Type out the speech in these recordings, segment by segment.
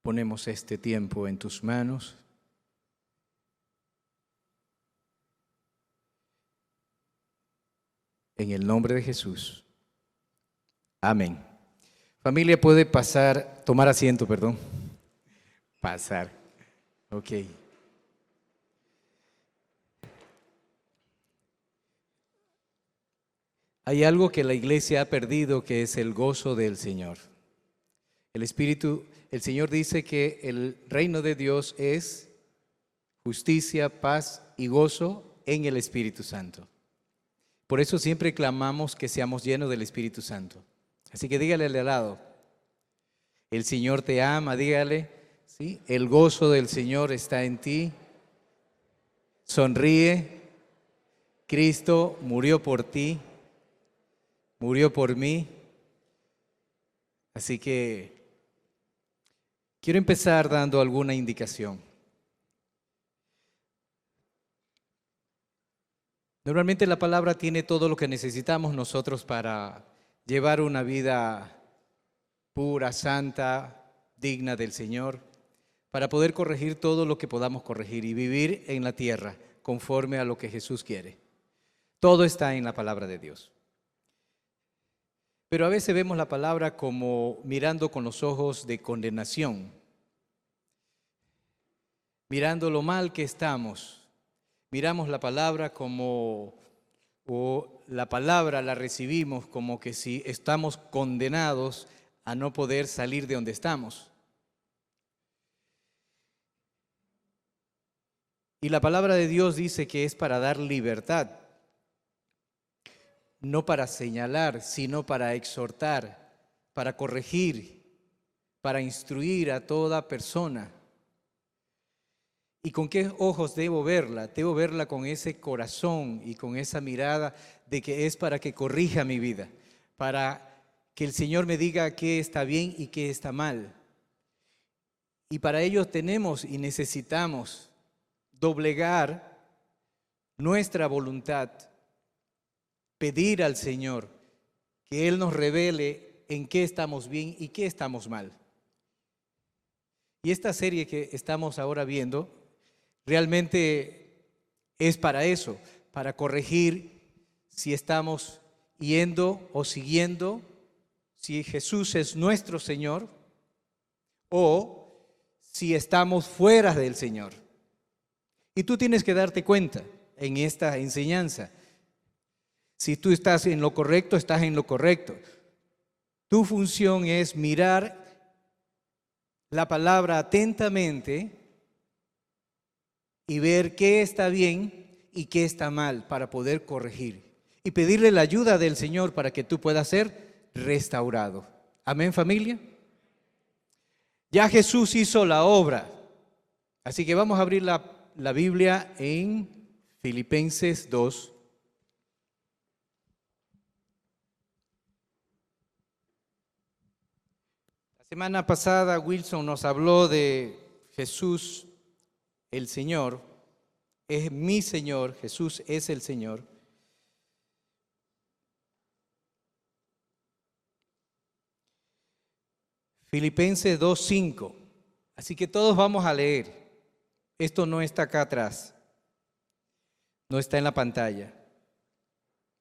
ponemos este tiempo en tus manos. En el nombre de Jesús. Amén. Familia, puede tomar asiento, perdón. Pasar. Ok. Hay algo que la iglesia ha perdido, que es el gozo del Señor. El Señor dice que el reino de Dios es justicia, paz y gozo en el Espíritu Santo. Por eso siempre clamamos que seamos llenos del Espíritu Santo. Así que dígale al de al lado, el Señor te ama, dígale, ¿sí? El gozo del Señor está en ti. Sonríe, Cristo murió por ti, murió por mí. Así que quiero empezar dando alguna indicación. Normalmente la palabra tiene todo lo que necesitamos nosotros para llevar una vida pura, santa, digna del Señor, para poder corregir todo lo que podamos corregir y vivir en la tierra conforme a lo que Jesús quiere. Todo está en la palabra de Dios. Pero a veces vemos la palabra como mirando con los ojos de condenación, mirando lo mal que estamos. Miramos la palabra la palabra la recibimos como que si estamos condenados a no poder salir de donde estamos. Y la palabra de Dios dice que es para dar libertad, no para señalar, sino para exhortar, para corregir, para instruir a toda persona. ¿Y con qué ojos debo verla? Debo verla con ese corazón y con esa mirada de que es para que corrija mi vida, para que el Señor me diga qué está bien y qué está mal. Y para ello tenemos y necesitamos doblegar nuestra voluntad, pedir al Señor que Él nos revele en qué estamos bien y qué estamos mal. Y esta serie que estamos ahora viendo realmente es para eso, para corregir si estamos yendo o siguiendo, si Jesús es nuestro Señor o si estamos fuera del Señor. Y tú tienes que darte cuenta en esta enseñanza. Si tú estás en lo correcto, estás en lo correcto. Tu función es mirar la palabra atentamente y ver qué está bien y qué está mal para poder corregir y pedirle la ayuda del Señor para que tú puedas ser restaurado. Amén, familia. Ya Jesús hizo la obra, así que vamos a abrir la Biblia en Filipenses 2. La semana pasada Wilson nos habló de Jesús, el Señor, es mi Señor, Jesús es el Señor. Filipenses 2:5. Así que todos vamos a leer. Esto no está acá atrás, no está en la pantalla.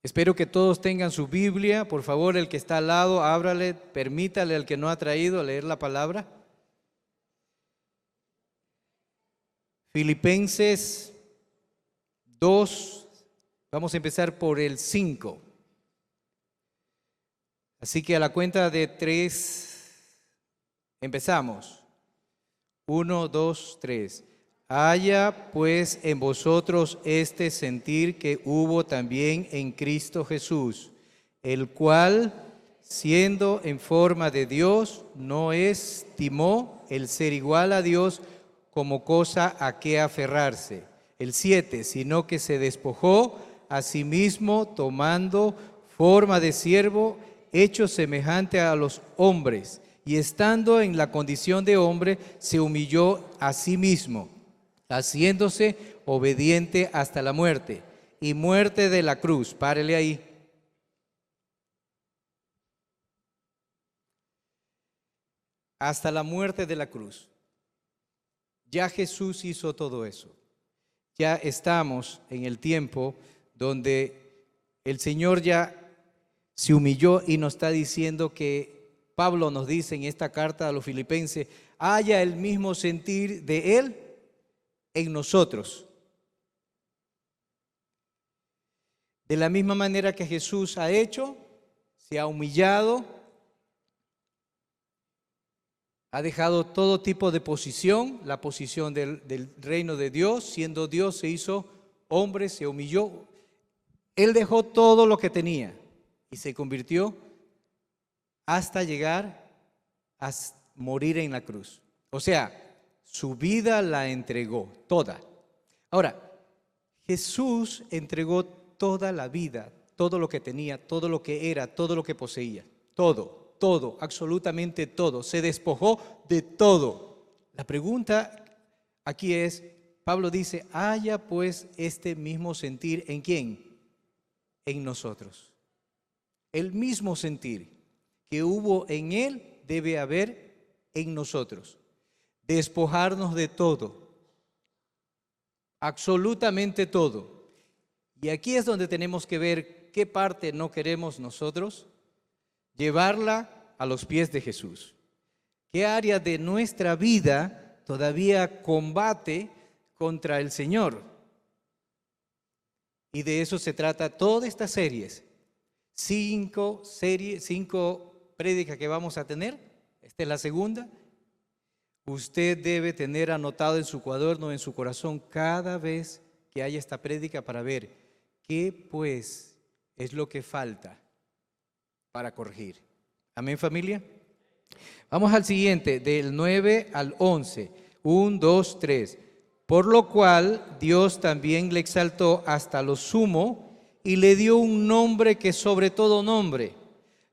Espero que todos tengan su Biblia. Por favor, el que está al lado, ábrale, permítale al que no ha traído leer la palabra. Filipenses 2, vamos a empezar por el 5. Así que a la cuenta de 3, empezamos. 1, 2, 3. Haya pues en vosotros este sentir que hubo también en Cristo Jesús, el cual, siendo en forma de Dios, no estimó el ser igual a Dios como cosa a que aferrarse. El 7, sino que se despojó a sí mismo, tomando forma de siervo, hecho semejante a los hombres, y estando en la condición de hombre, se humilló a sí mismo, haciéndose obediente hasta la muerte, y muerte de la cruz. Párele ahí. Hasta la muerte de la cruz. Ya Jesús hizo todo eso. Ya estamos en el tiempo donde el Señor ya se humilló y nos está diciendo que Pablo nos dice en esta carta a los filipenses, haya el mismo sentir de Él en nosotros. De la misma manera que Jesús ha hecho, se ha humillado, ha dejado todo tipo de posición, la posición del reino de Dios, siendo Dios se hizo hombre, se humilló. Él dejó todo lo que tenía y se convirtió hasta llegar a morir en la cruz. O sea, su vida la entregó, toda. Ahora, Jesús entregó toda la vida, todo lo que tenía, todo lo que era, todo lo que poseía, todo, absolutamente todo. Se despojó de todo. La pregunta aquí es, Pablo dice, haya pues este mismo sentir ¿en quién? En nosotros. El mismo sentir que hubo en Él debe haber en nosotros. Despojarnos de todo, absolutamente todo. Y aquí es donde tenemos que ver qué parte no queremos nosotros, llevarla a los pies de Jesús. ¿Qué área de nuestra vida todavía combate contra el Señor? Y de eso se trata todas estas series. 5 prédicas que vamos a tener. Esta es la segunda. Usted debe tener anotado en su cuaderno, en su corazón, cada vez que haya esta prédica para ver qué pues es lo que falta para corregir. Amén, familia. Vamos al siguiente, del 9 al 11. 1, 2, 3. Por lo cual Dios también le exaltó hasta lo sumo y le dio un nombre que sobre todo nombre,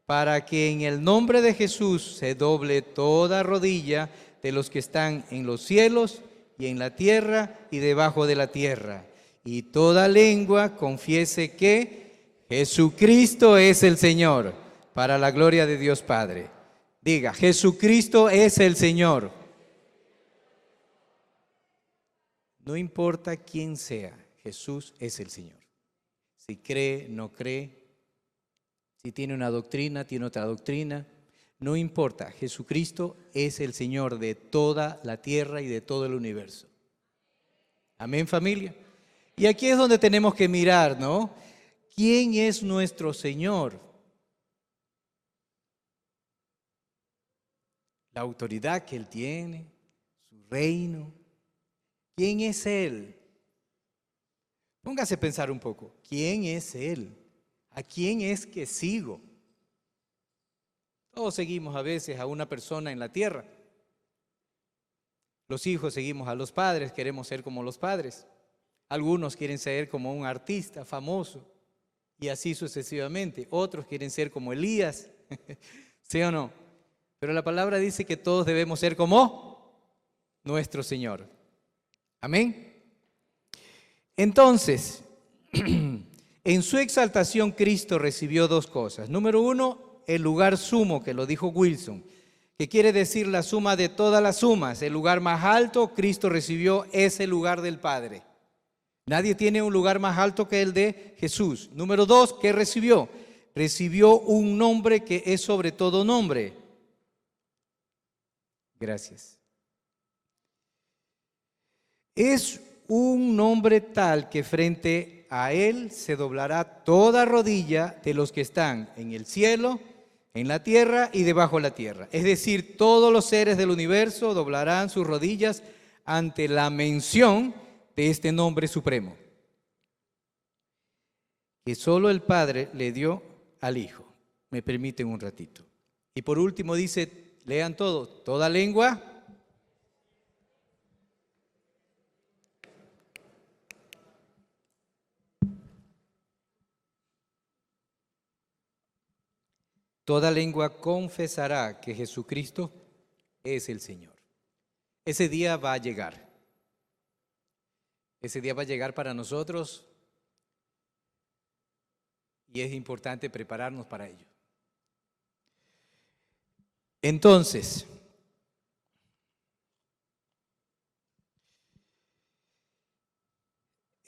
para que en el nombre de Jesús se doble toda rodilla de los que están en los cielos y en la tierra y debajo de la tierra, y toda lengua confiese que Jesucristo es el Señor, para la gloria de Dios Padre. Diga, Jesucristo es el Señor. No importa quién sea, Jesús es el Señor. Si cree, no cree, si tiene una doctrina, tiene otra doctrina, no importa, Jesucristo es el Señor de toda la tierra y de todo el universo. Amén, familia. Y aquí es donde tenemos que mirar, ¿no? ¿Quién es nuestro Señor? La autoridad que Él tiene, su reino. ¿Quién es Él? Póngase a pensar un poco. ¿Quién es Él? ¿A quién es que sigo? Todos seguimos a veces a una persona en la tierra. Los hijos seguimos a los padres, queremos ser como los padres. Algunos quieren ser como un artista famoso y así sucesivamente. Otros quieren ser como Elías, ¿sí o no? Pero la palabra dice que todos debemos ser como nuestro Señor. Amén. Entonces, en su exaltación Cristo recibió dos cosas. Número uno, el lugar sumo, que lo dijo Wilson, que quiere decir la suma de todas las sumas. El lugar más alto, Cristo recibió ese lugar del Padre. Nadie tiene un lugar más alto que el de Jesús. Número dos, ¿qué recibió? Recibió un nombre que es sobre todo nombre. Gracias. Es un nombre tal que frente a Él se doblará toda rodilla de los que están en el cielo, en la tierra y debajo de la tierra. Es decir, todos los seres del universo doblarán sus rodillas ante la mención de este nombre supremo, que solo el Padre le dio al Hijo. Me permiten un ratito. Y por último dice, lean todo, toda lengua. Toda lengua confesará que Jesucristo es el Señor. Ese día va a llegar. Ese día va a llegar para nosotros y es importante prepararnos para ello. Entonces,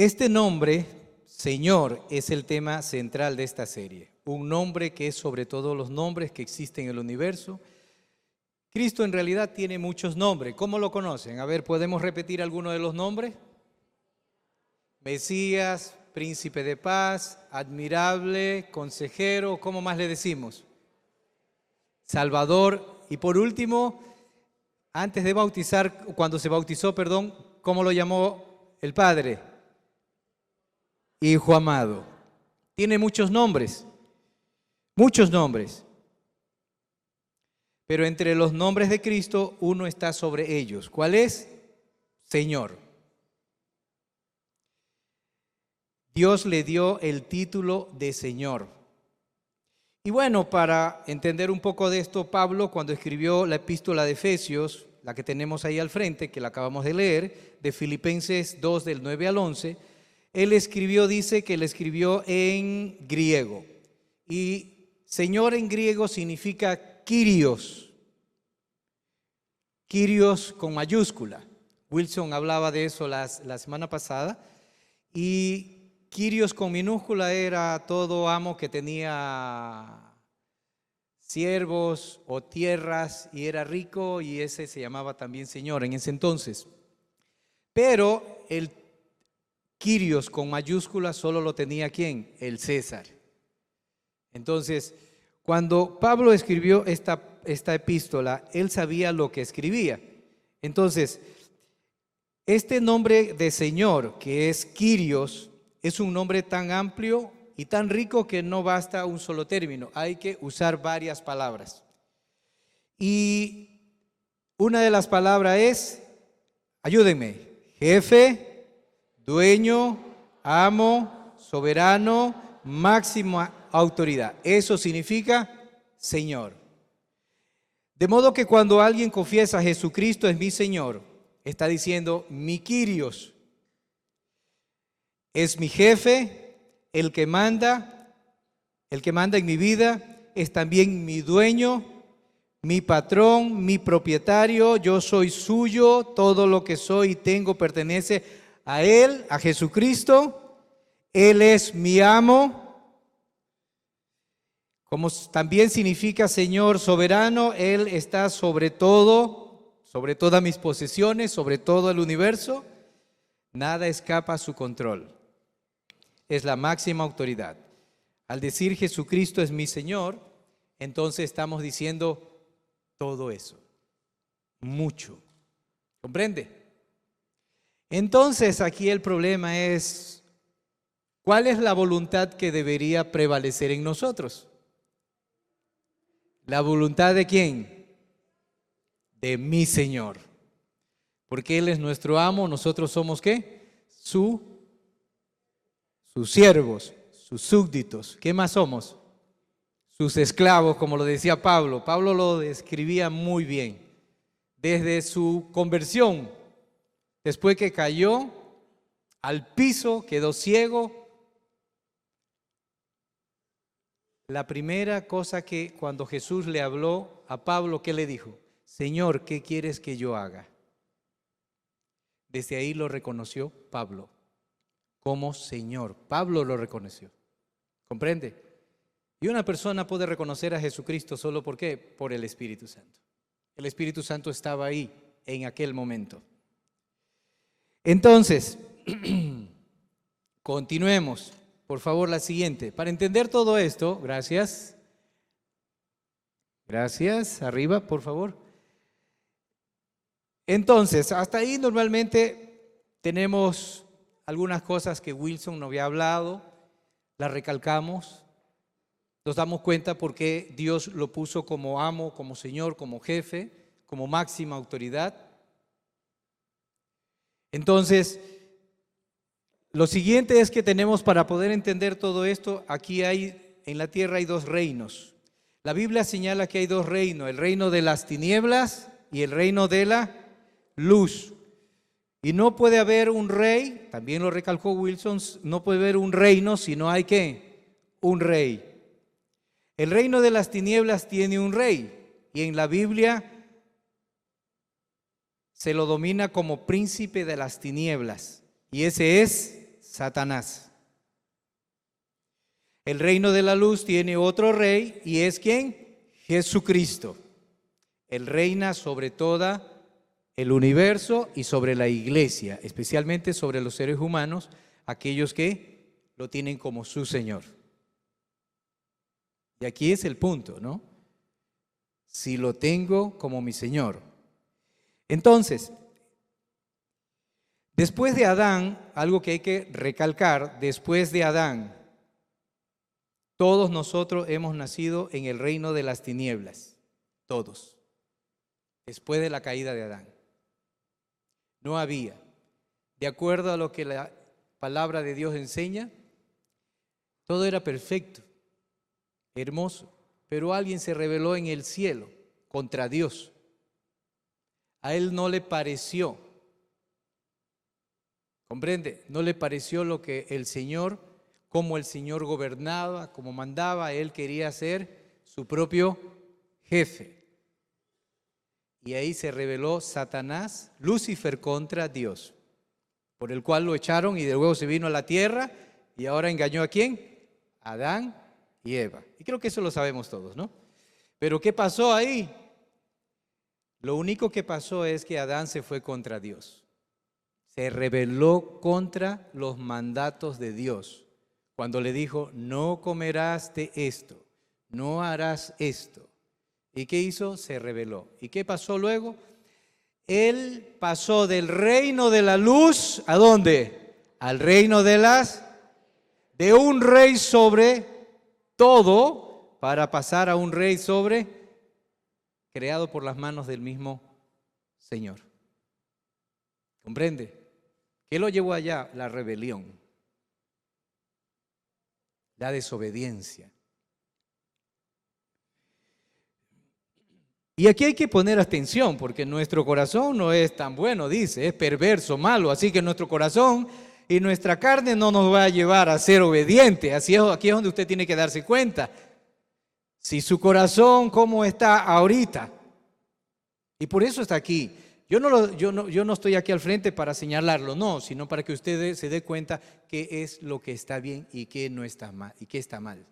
Este nombre, Señor, es el tema central de esta serie. Un nombre que es sobre todos los nombres que existen en el universo. Cristo en realidad tiene muchos nombres. ¿Cómo lo conocen? A ver, ¿podemos repetir alguno de los nombres? Mesías, Príncipe de Paz, Admirable, Consejero, ¿cómo más le decimos? Salvador. Y por último, antes de bautizar, cuando se bautizó, perdón, ¿cómo lo llamó el Padre? Hijo amado. Tiene muchos nombres, muchos nombres. Pero entre los nombres de Cristo, uno está sobre ellos. ¿Cuál es? Señor. Dios le dio el título de Señor. Y bueno, para entender un poco de esto, Pablo, cuando escribió la epístola de Efesios, la que tenemos ahí al frente, que la acabamos de leer, de Filipenses 2, del 9 al 11, él escribió, dice que él escribió en griego. Y Señor en griego significa Kyrios. Kyrios con mayúscula. Wilson hablaba de eso la semana pasada. Y Kyrios con minúscula era todo amo que tenía siervos o tierras y era rico, y ese se llamaba también Señor en ese entonces. Pero el Kyrios con mayúscula solo lo tenía ¿quién? El César. Entonces, cuando Pablo escribió esta epístola, él sabía lo que escribía. Entonces, este nombre de Señor, que es Kyrios, es un nombre tan amplio y tan rico que no basta un solo término, hay que usar varias palabras. Y una de las palabras es, ayúdenme, jefe, dueño, amo, soberano, máxima autoridad. Eso significa Señor. De modo que cuando alguien confiesa a Jesucristo es mi Señor, está diciendo mi Kyrios. Es mi jefe, el que manda en mi vida, es también mi dueño, mi patrón, mi propietario, yo soy suyo, todo lo que soy y tengo pertenece a Él, a Jesucristo. Él es mi amo, como también significa Señor soberano, Él está sobre todo, sobre todas mis posesiones, sobre todo el universo, nada escapa a su control. Es la máxima autoridad. Al decir Jesucristo es mi Señor, entonces estamos diciendo todo eso, mucho. ¿Comprende? Entonces aquí el problema es, ¿cuál es la voluntad que debería prevalecer en nosotros? ¿La voluntad de quién? De mi Señor. Porque Él es nuestro amo, nosotros somos ¿qué? Sus siervos, sus súbditos. ¿Qué más somos? Sus esclavos, como lo decía Pablo. Pablo lo describía muy bien. Desde su conversión, después que cayó al piso, quedó ciego. La primera cosa que cuando Jesús le habló a Pablo, ¿qué le dijo? Señor, ¿qué quieres que yo haga? Desde ahí lo reconoció Pablo como Señor. Pablo lo reconoció. ¿Comprende? Y una persona puede reconocer a Jesucristo solo ¿por qué? Por el Espíritu Santo. El Espíritu Santo estaba ahí en aquel momento. Entonces, continuemos. Por favor, la siguiente. Para entender todo esto, gracias. Gracias. Arriba, por favor. Entonces, hasta ahí normalmente tenemos algunas cosas que Wilson nos había hablado, las recalcamos, nos damos cuenta por qué Dios lo puso como amo, como Señor, como jefe, como máxima autoridad. Entonces, lo siguiente es que tenemos para poder entender todo esto, aquí en la tierra hay dos reinos. La Biblia señala que hay dos reinos, el reino de las tinieblas y el reino de la luz. Y no puede haber un rey, también lo recalcó Wilson, no puede haber un reino si no hay ¿qué? Un rey. El reino de las tinieblas tiene un rey y en la Biblia se lo domina como príncipe de las tinieblas y ese es Satanás. El reino de la luz tiene otro rey y es ¿quién? Jesucristo. Él reina sobre toda el universo y sobre la iglesia, especialmente sobre los seres humanos, aquellos que lo tienen como su Señor. Y aquí es el punto, ¿no? Si lo tengo como mi Señor. Entonces, después de Adán, algo que hay que recalcar, después de Adán, todos nosotros hemos nacido en el reino de las tinieblas, todos, después de la caída de Adán. No había, de acuerdo a lo que la palabra de Dios enseña, todo era perfecto, hermoso, pero alguien se rebeló en el cielo contra Dios. A él no le pareció, ¿comprende? No le pareció lo que el Señor, como el Señor gobernaba, como mandaba, él quería ser su propio jefe. Y ahí se rebeló Satanás, Lucifer contra Dios, por el cual lo echaron y de luego se vino a la tierra y ahora engañó ¿a quién? A Adán y Eva. Y creo que eso lo sabemos todos, ¿no? Pero ¿qué pasó ahí? Lo único que pasó es que Adán se fue contra Dios. Se rebeló contra los mandatos de Dios. Cuando le dijo, no comerás de esto, no harás esto. ¿Y qué hizo? Se rebeló. ¿Y qué pasó luego? Él pasó del reino de la luz, ¿a dónde? Al reino de un rey sobre todo, para pasar a un rey creado por las manos del mismo Señor. ¿Comprende? ¿Qué lo llevó allá? La rebelión, la desobediencia. Y aquí hay que poner atención porque nuestro corazón no es tan bueno, dice, es perverso, malo, así que nuestro corazón y nuestra carne no nos va a llevar a ser obediente. Aquí es donde usted tiene que darse cuenta. Si su corazón, ¿cómo está ahorita? Y por eso está aquí. Yo no estoy aquí al frente para señalarlo, no, sino para que usted se dé cuenta qué es lo que está bien y qué no está mal, y qué está mal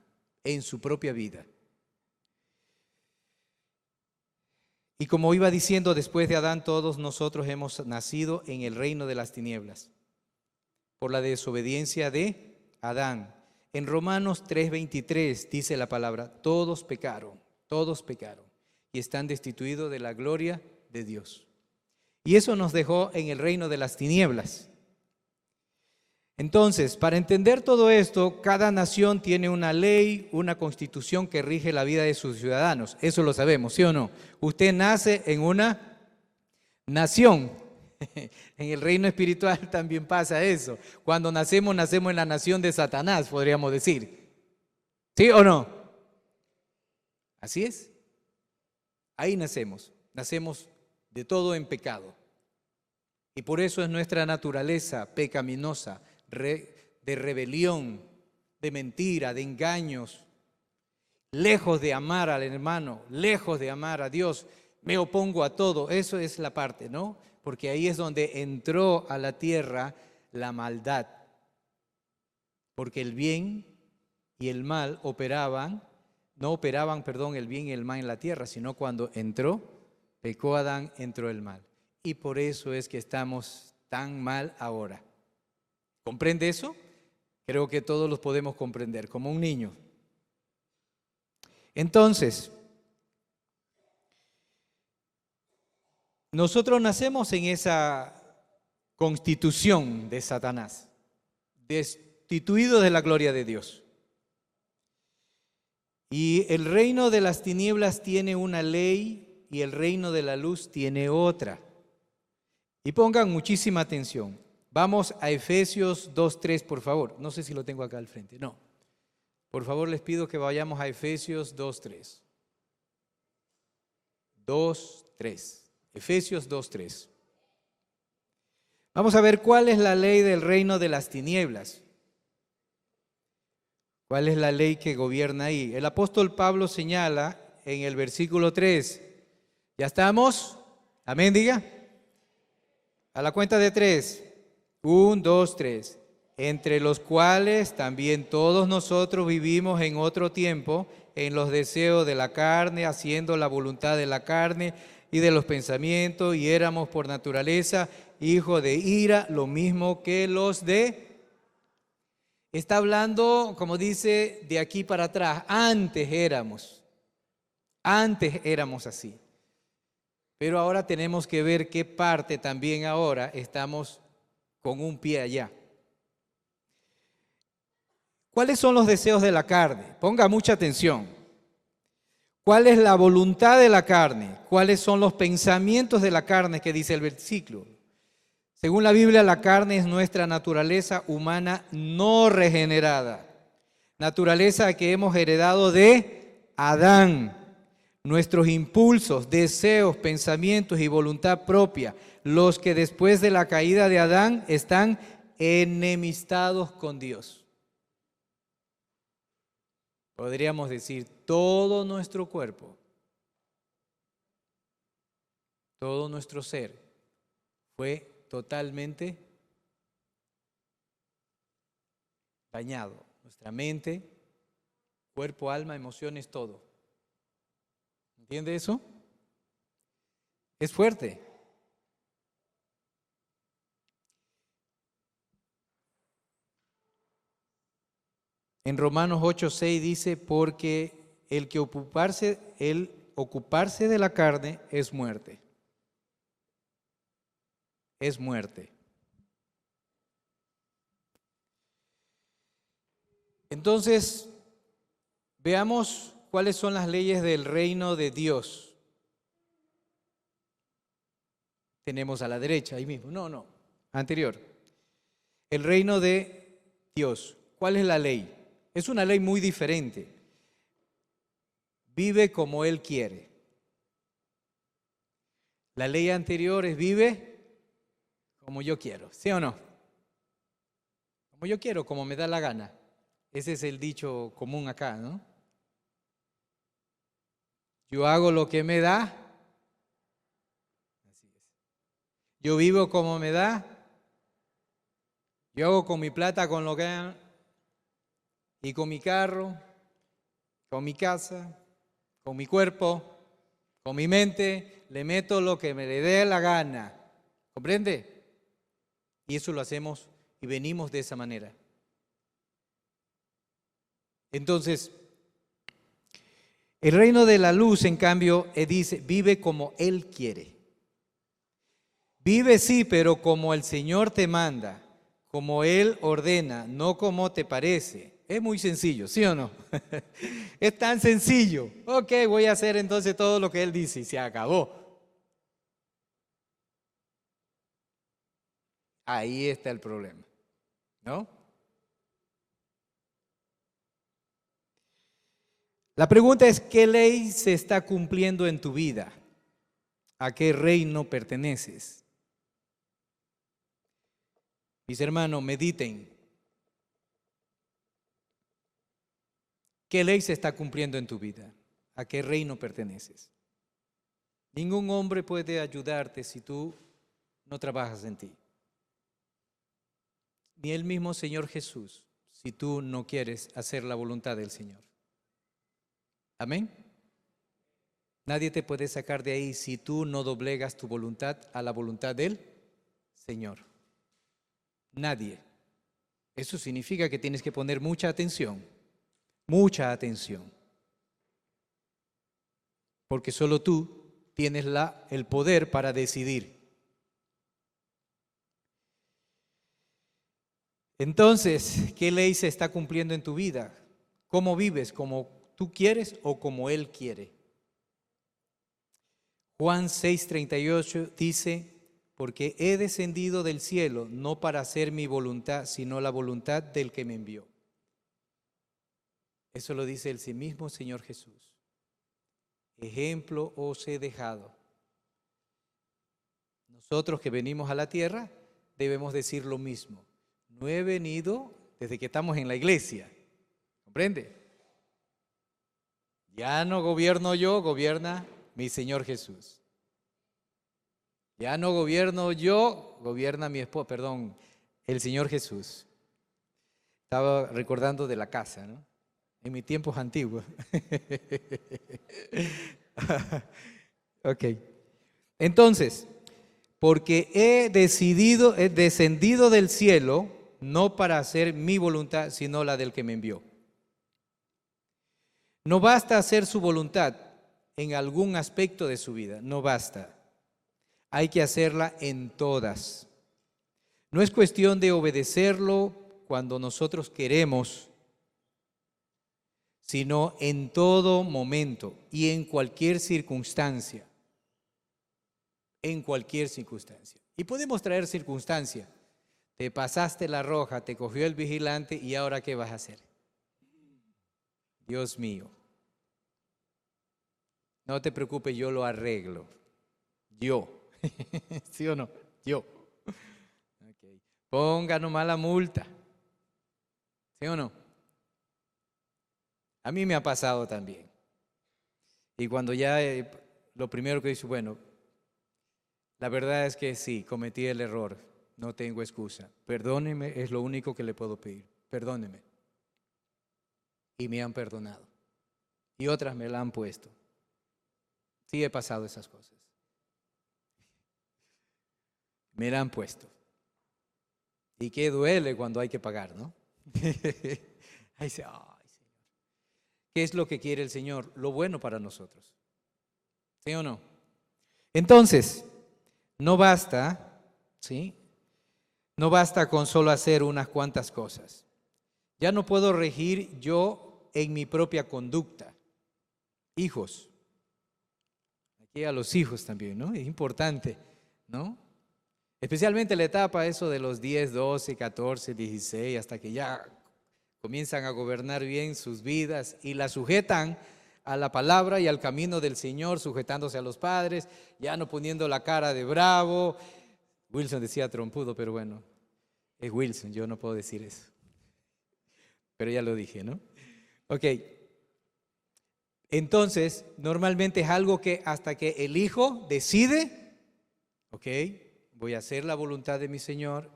en su propia vida. Y como iba diciendo, después de Adán, todos nosotros hemos nacido en el reino de las tinieblas, por la desobediencia de Adán. En Romanos 3:23 dice la palabra, todos pecaron y están destituidos de la gloria de Dios. Y eso nos dejó en el reino de las tinieblas. Entonces, para entender todo esto, cada nación tiene una ley, una constitución que rige la vida de sus ciudadanos. Eso lo sabemos, ¿sí o no? Usted nace en una nación. En el reino espiritual también pasa eso. Cuando nacemos en la nación de Satanás, podríamos decir. ¿Sí o no? Así es. Ahí nacemos de todo en pecado. Y por eso es nuestra naturaleza pecaminosa, de rebelión, de mentira, de engaños, lejos de amar al hermano, lejos de amar a Dios, me opongo a todo. Eso es la parte, ¿no? Porque ahí es donde entró a la tierra la maldad. Porque el bien y el mal no operaban, el bien y el mal en la tierra, sino cuando pecó Adán, entró el mal. Y por eso es que estamos tan mal ahora. ¿Comprende eso? Creo que todos los podemos comprender, como un niño. Entonces, nosotros nacemos en esa constitución de Satanás, destituidos de la gloria de Dios. Y el reino de las tinieblas tiene una ley y el reino de la luz tiene otra. Y pongan muchísima atención. Vamos a Efesios 2:3, por favor. No sé si lo tengo acá al frente. No. Por favor, les pido que vayamos a Efesios 2:3. 2:3. Efesios 2:3. Vamos a ver cuál es la ley del reino de las tinieblas. ¿Cuál es la ley que gobierna ahí? El apóstol Pablo señala en el versículo 3. ¿Ya estamos? Amén, diga. A la cuenta de 3. 1, 2, 3. entre los cuales también todos nosotros vivimos en otro tiempo, en los deseos de la carne, haciendo la voluntad de la carne y de los pensamientos, y éramos por naturaleza hijos de ira, lo mismo que los de... Está hablando, como dice, de aquí para atrás. Antes éramos así. Pero ahora tenemos que ver qué parte también ahora estamos con un pie allá. ¿Cuáles son los deseos de la carne? Ponga mucha atención. ¿Cuál es la voluntad de la carne? ¿Cuáles son los pensamientos de la carne que dice el versículo? Según la Biblia, la carne es nuestra naturaleza humana no regenerada. Naturaleza que hemos heredado de Adán. Nuestros impulsos, deseos, pensamientos y voluntad propia, los que después de la caída de Adán están enemistados con Dios. Podríamos decir, todo nuestro cuerpo, todo nuestro ser fue totalmente dañado. Nuestra mente, cuerpo, alma, emociones, todo. ¿Entiende eso? Es fuerte. En Romanos 8:6 dice, porque el ocuparse de la carne es muerte. Es muerte. Entonces, veamos cuáles son las leyes del reino de Dios. Tenemos a la derecha, ahí mismo. No, anterior. El reino de Dios. ¿Cuál es la ley? Es una ley muy diferente. Vive como Él quiere. La ley anterior es vive como yo quiero, ¿sí o no? Como yo quiero, como me da la gana. Ese es el dicho común acá, ¿no? Yo hago lo que me da. Así es. Yo vivo como me da. Yo hago con mi plata, con lo que... Y con mi carro, con mi casa, con mi cuerpo, con mi mente, le meto lo que me le dé la gana. ¿Comprende? Y eso lo hacemos y venimos de esa manera. Entonces, el reino de la luz, en cambio, dice, vive como Él quiere. Vive sí, pero como el Señor te manda, como Él ordena, no como te parece. Es muy sencillo, ¿sí o no? Es tan sencillo. Ok, voy a hacer entonces todo lo que Él dice y se acabó. Ahí está el problema, ¿no? La pregunta es, ¿qué ley se está cumpliendo en tu vida? ¿A qué reino perteneces? Mis hermanos, mediten. ¿Qué ley se está cumpliendo en tu vida? ¿A qué reino perteneces? Ningún hombre puede ayudarte si tú no trabajas en ti. Ni el mismo Señor Jesús, si tú no quieres hacer la voluntad del Señor. Amén. Nadie te puede sacar de ahí si tú no doblegas tu voluntad a la voluntad del Señor. Nadie. Eso significa que tienes que poner mucha atención. Mucha atención. Porque solo tú tienes el poder para decidir. Entonces, ¿qué ley se está cumpliendo en tu vida? ¿Cómo vives? ¿Como tú quieres o como Él quiere? Juan 6:38 dice, porque he descendido del cielo no para hacer mi voluntad, sino la voluntad del que me envió. Eso lo dice el sí mismo Señor Jesús. Ejemplo os he dejado. Nosotros que venimos a la tierra debemos decir lo mismo. No he venido desde que estamos en la iglesia. ¿Comprende? Ya no gobierno yo, gobierna mi Señor Jesús. Ya no gobierno yo, gobierna mi esposo, el Señor Jesús. Estaba recordando de la casa, ¿no? En mis tiempos antiguos. Ok. Entonces, porque he descendido del cielo, no para hacer mi voluntad, sino la del que me envió. No basta hacer su voluntad en algún aspecto de su vida, no basta. Hay que hacerla en todas. No es cuestión de obedecerlo cuando nosotros queremos, sino en todo momento y en cualquier circunstancia. En cualquier circunstancia. Y podemos traer circunstancia. Te pasaste la roja, te cogió el vigilante y ahora ¿qué vas a hacer? Dios mío. No te preocupes, yo lo arreglo. Yo. ¿Sí o no? Yo. Okay. Ponga nomás la multa. ¿Sí o no? A mí me ha pasado también. Y cuando ya lo primero que dice, bueno, la verdad es que sí, cometí el error, no tengo excusa. Perdóneme, es lo único que le puedo pedir. Perdóneme. Y me han perdonado. Y otras me la han puesto. Sí he pasado esas cosas. Me la han puesto. Y qué duele cuando hay que pagar, ¿no? Ahí dice, ay, Señor. ¿Qué es lo que quiere el Señor? Lo bueno para nosotros. ¿Sí o no? Entonces, no basta, ¿sí? No basta con solo hacer unas cuantas cosas. Ya no puedo regir yo en mi propia conducta. Hijos. Aquí a los hijos también, ¿no? Es importante, ¿no? Especialmente la etapa eso de los 10, 12, 14, 16, hasta que ya comienzan a gobernar bien sus vidas y la sujetan a la palabra y al camino del Señor, sujetándose a los padres, ya no poniendo la cara de bravo. Wilson decía trompudo, pero bueno, es Wilson, yo no puedo decir eso. Pero ya lo dije, ¿no? Ok. Entonces, normalmente es algo que hasta que el hijo decide, ok, voy a hacer la voluntad de mi Señor,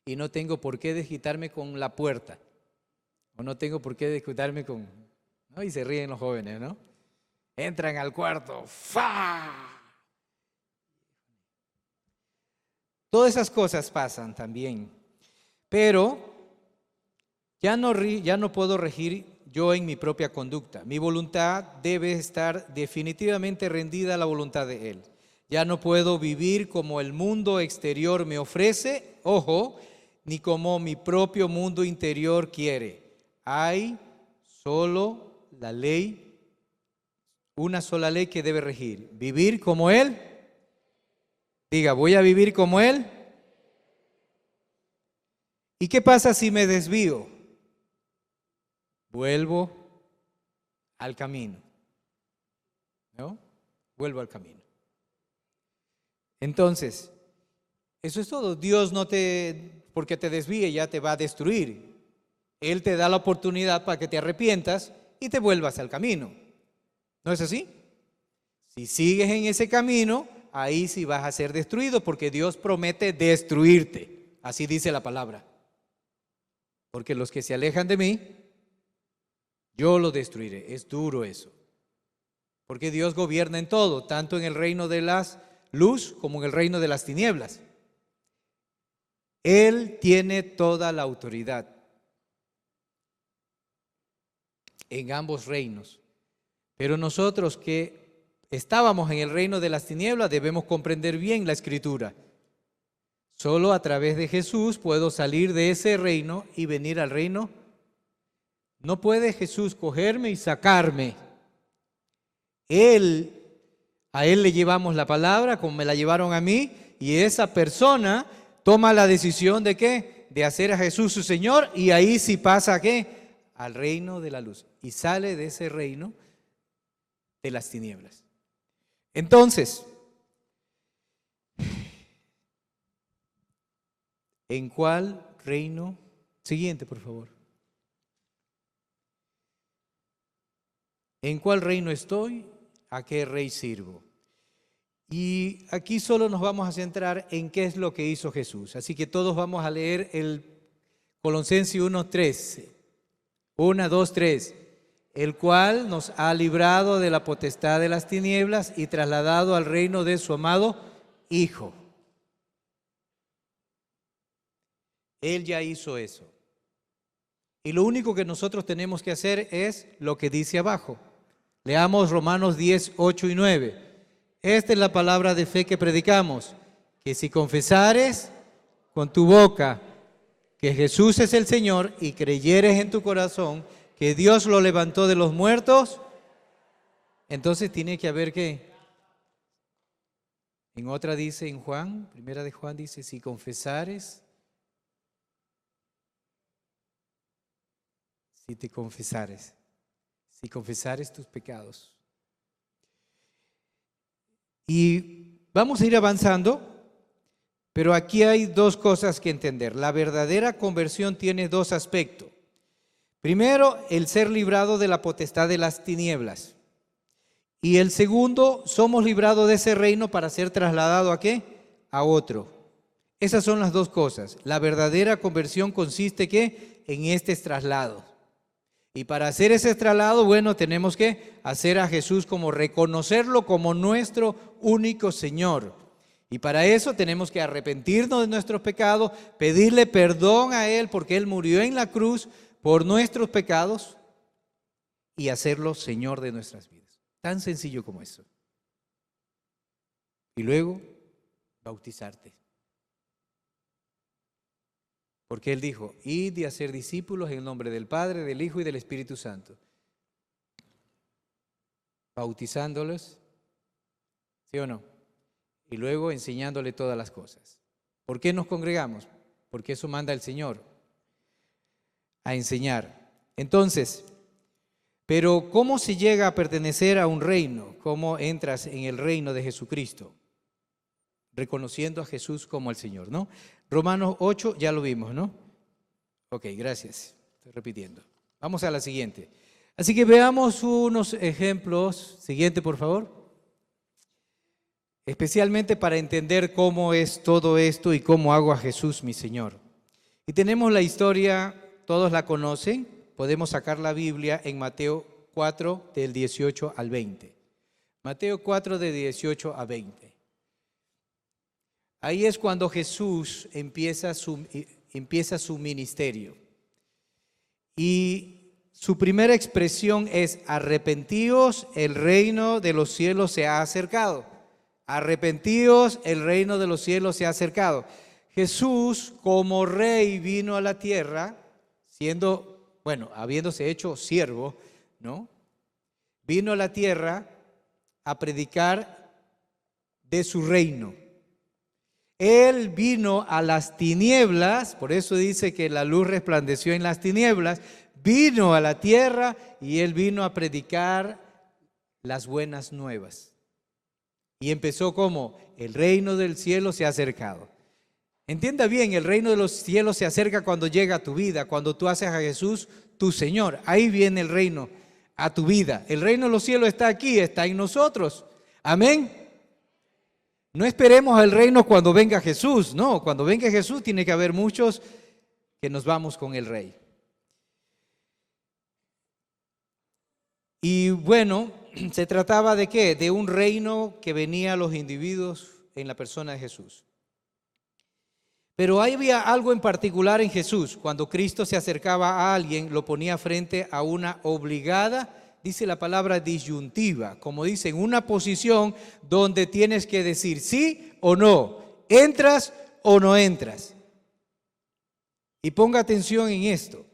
y no tengo por qué desquitarme con la puerta, o no tengo por qué desquitarme con, ¿no? Y se ríen los jóvenes, ¿no? Entran al cuarto, ¡fa! Todas esas cosas pasan también, pero ya no puedo regir yo en mi propia conducta. Mi voluntad debe estar definitivamente rendida a la voluntad de Él. Ya no puedo vivir como el mundo exterior me ofrece, ojo, ni como mi propio mundo interior quiere. Hay solo la ley, una sola ley que debe regir. Vivir como Él. Diga, voy a vivir como Él. ¿Y qué pasa si me desvío? Vuelvo al camino, ¿no? Vuelvo al camino. Entonces, eso es todo. Dios no porque te desvíe, ya te va a destruir. Él te da la oportunidad para que te arrepientas y te vuelvas al camino. ¿No es así? Si sigues en ese camino, ahí sí vas a ser destruido porque Dios promete destruirte. Así dice la palabra. Porque los que se alejan de mí, yo lo destruiré. Es duro eso. Porque Dios gobierna en todo, tanto en el reino de la luz como en el reino de las tinieblas. Él tiene toda la autoridad en ambos reinos. Pero nosotros que estábamos en el reino de las tinieblas debemos comprender bien la Escritura. Solo a través de Jesús puedo salir de ese reino y venir al reino. No puede Jesús cogerme y sacarme. A Él le llevamos la palabra como me la llevaron a mí, y esa persona toma la decisión de ¿qué? De hacer a Jesús su Señor, y ahí sí pasa ¿qué? Al reino de la luz y sale de ese reino de las tinieblas. Entonces, ¿en cuál reino? Siguiente, por favor. ¿En cuál reino estoy? ¿A qué rey sirvo? Y aquí solo nos vamos a centrar en qué es lo que hizo Jesús. Así que todos vamos a leer el Colosenses 1:3. 1, 2, 3. El cual nos ha librado de la potestad de las tinieblas y trasladado al reino de su amado Hijo. Él ya hizo eso. Y lo único que nosotros tenemos que hacer es lo que dice abajo. Leamos Romanos 10, 8 y 9. Esta es la palabra de fe que predicamos, que si confesares con tu boca que Jesús es el Señor y creyeres en tu corazón que Dios lo levantó de los muertos, entonces tiene que haber ¿qué? En otra dice, en Juan, primera de Juan dice, si confesares, si confesares tus pecados. Y vamos a ir avanzando, pero aquí hay dos cosas que entender. La verdadera conversión tiene dos aspectos. Primero, el ser librado de la potestad de las tinieblas. Y el segundo, somos librados de ese reino para ser trasladado ¿a qué? A otro. Esas son las dos cosas. La verdadera conversión consiste ¿qué? En este traslado. Y para hacer ese traslado, bueno, tenemos que hacer a Jesús como reconocerlo como nuestro único Señor. Y para eso tenemos que arrepentirnos de nuestros pecados, pedirle perdón a Él porque Él murió en la cruz por nuestros pecados y hacerlo Señor de nuestras vidas. Tan sencillo como eso. Y luego, bautizarte. Porque Él dijo, id y hacer discípulos en el nombre del Padre, del Hijo y del Espíritu Santo. Bautizándolos, ¿sí o no? Y luego enseñándole todas las cosas. ¿Por qué nos congregamos? Porque eso manda el Señor, a enseñar. Entonces, pero ¿cómo se llega a pertenecer a un reino? ¿Cómo entras en el reino de Jesucristo? Reconociendo a Jesús como el Señor, ¿no? Romanos 8, ya lo vimos, ¿no? Ok, gracias. Estoy repitiendo. Vamos a la siguiente. Así que veamos unos ejemplos. Siguiente, por favor. Especialmente para entender cómo es todo esto y cómo hago a Jesús mi Señor. Y tenemos la historia, todos la conocen. Podemos sacar la Biblia en Mateo 4, del 18 al 20. Mateo 4, de 18 a 20. Ahí es cuando Jesús empieza su ministerio. Y su primera expresión es, arrepentíos, el reino de los cielos se ha acercado. Arrepentíos, el reino de los cielos se ha acercado. Jesús, como rey, vino a la tierra, habiéndose hecho siervo, ¿no? Vino a la tierra a predicar de su reino. Él vino a las tinieblas, por eso dice que la luz resplandeció en las tinieblas, vino a la tierra y Él vino a predicar las buenas nuevas. Y empezó como, el reino del cielo se ha acercado. Entienda bien, el reino de los cielos se acerca cuando llega a tu vida, cuando tú haces a Jesús tu Señor. Ahí viene el reino a tu vida. El reino de los cielos está aquí, está en nosotros. Amén. No esperemos el reino cuando venga Jesús, no, cuando venga Jesús tiene que haber muchos que nos vamos con el Rey. Y bueno, se trataba de ¿qué? De un reino que venía a los individuos en la persona de Jesús. Pero había algo en particular en Jesús. Cuando Cristo se acercaba a alguien, lo ponía frente a una obligada, dice la palabra disyuntiva, como dice, en una posición donde tienes que decir sí o no, entras o no entras. Y ponga atención en esto.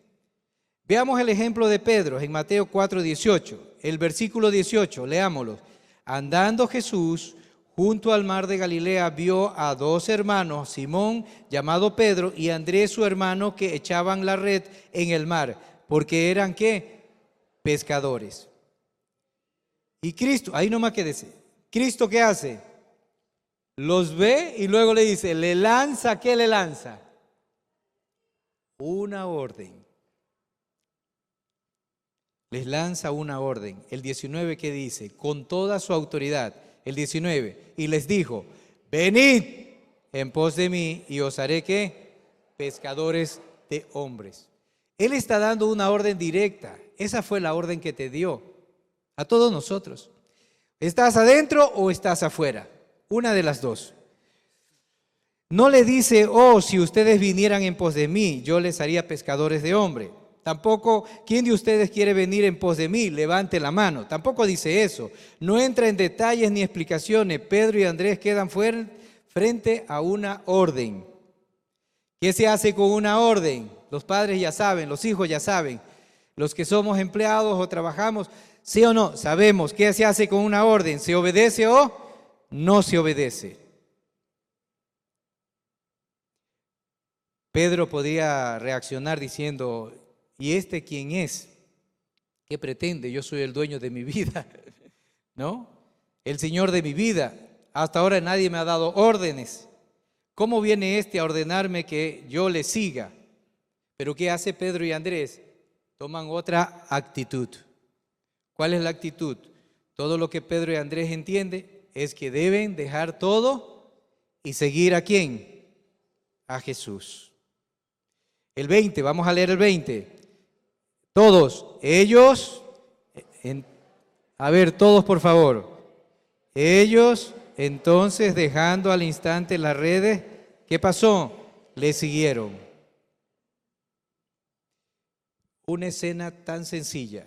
Veamos el ejemplo de Pedro en Mateo 4:18, el versículo 18, leámoslo. Andando Jesús junto al mar de Galilea, vio a dos hermanos, Simón, llamado Pedro, y Andrés, su hermano, que echaban la red en el mar, porque eran ¿qué? Pescadores. Y Cristo, ahí nomás quédese. ¿Cristo qué hace? Los ve y luego le dice, le lanza, ¿qué le lanza? Una orden. Les lanza una orden. El 19, ¿qué dice? Con toda su autoridad. El 19, y les dijo, venid en pos de mí y os haré ¿qué? Pescadores de hombres. Él está dando una orden directa. Esa fue la orden que te dio a todos nosotros. ¿Estás adentro o estás afuera? Una de las dos. No le dice, oh, si ustedes vinieran en pos de mí, yo les haría pescadores de hombre. Tampoco, ¿quién de ustedes quiere venir en pos de mí? Levante la mano. Tampoco dice eso. No entra en detalles ni explicaciones. Pedro y Andrés quedan frente a una orden. ¿Qué se hace con una orden? Los padres ya saben, los hijos ya saben. Los que somos empleados o trabajamos, ¿sí o no? Sabemos qué se hace con una orden. ¿Se obedece o no se obedece? Pedro podría reaccionar diciendo, ¿y este quién es? ¿Qué pretende? Yo soy el dueño de mi vida, ¿no? El Señor de mi vida. Hasta ahora nadie me ha dado órdenes. ¿Cómo viene este a ordenarme que yo le siga? Pero ¿qué hace Pedro y Andrés? Toman otra actitud. ¿Cuál es la actitud? Todo lo que Pedro y Andrés entienden es que deben dejar todo y seguir ¿a quién? A Jesús. El 20, vamos a leer el 20. Todos, ellos, a ver, todos por favor. Ellos, entonces, dejando al instante las redes, ¿qué pasó? Le siguieron. Una escena tan sencilla.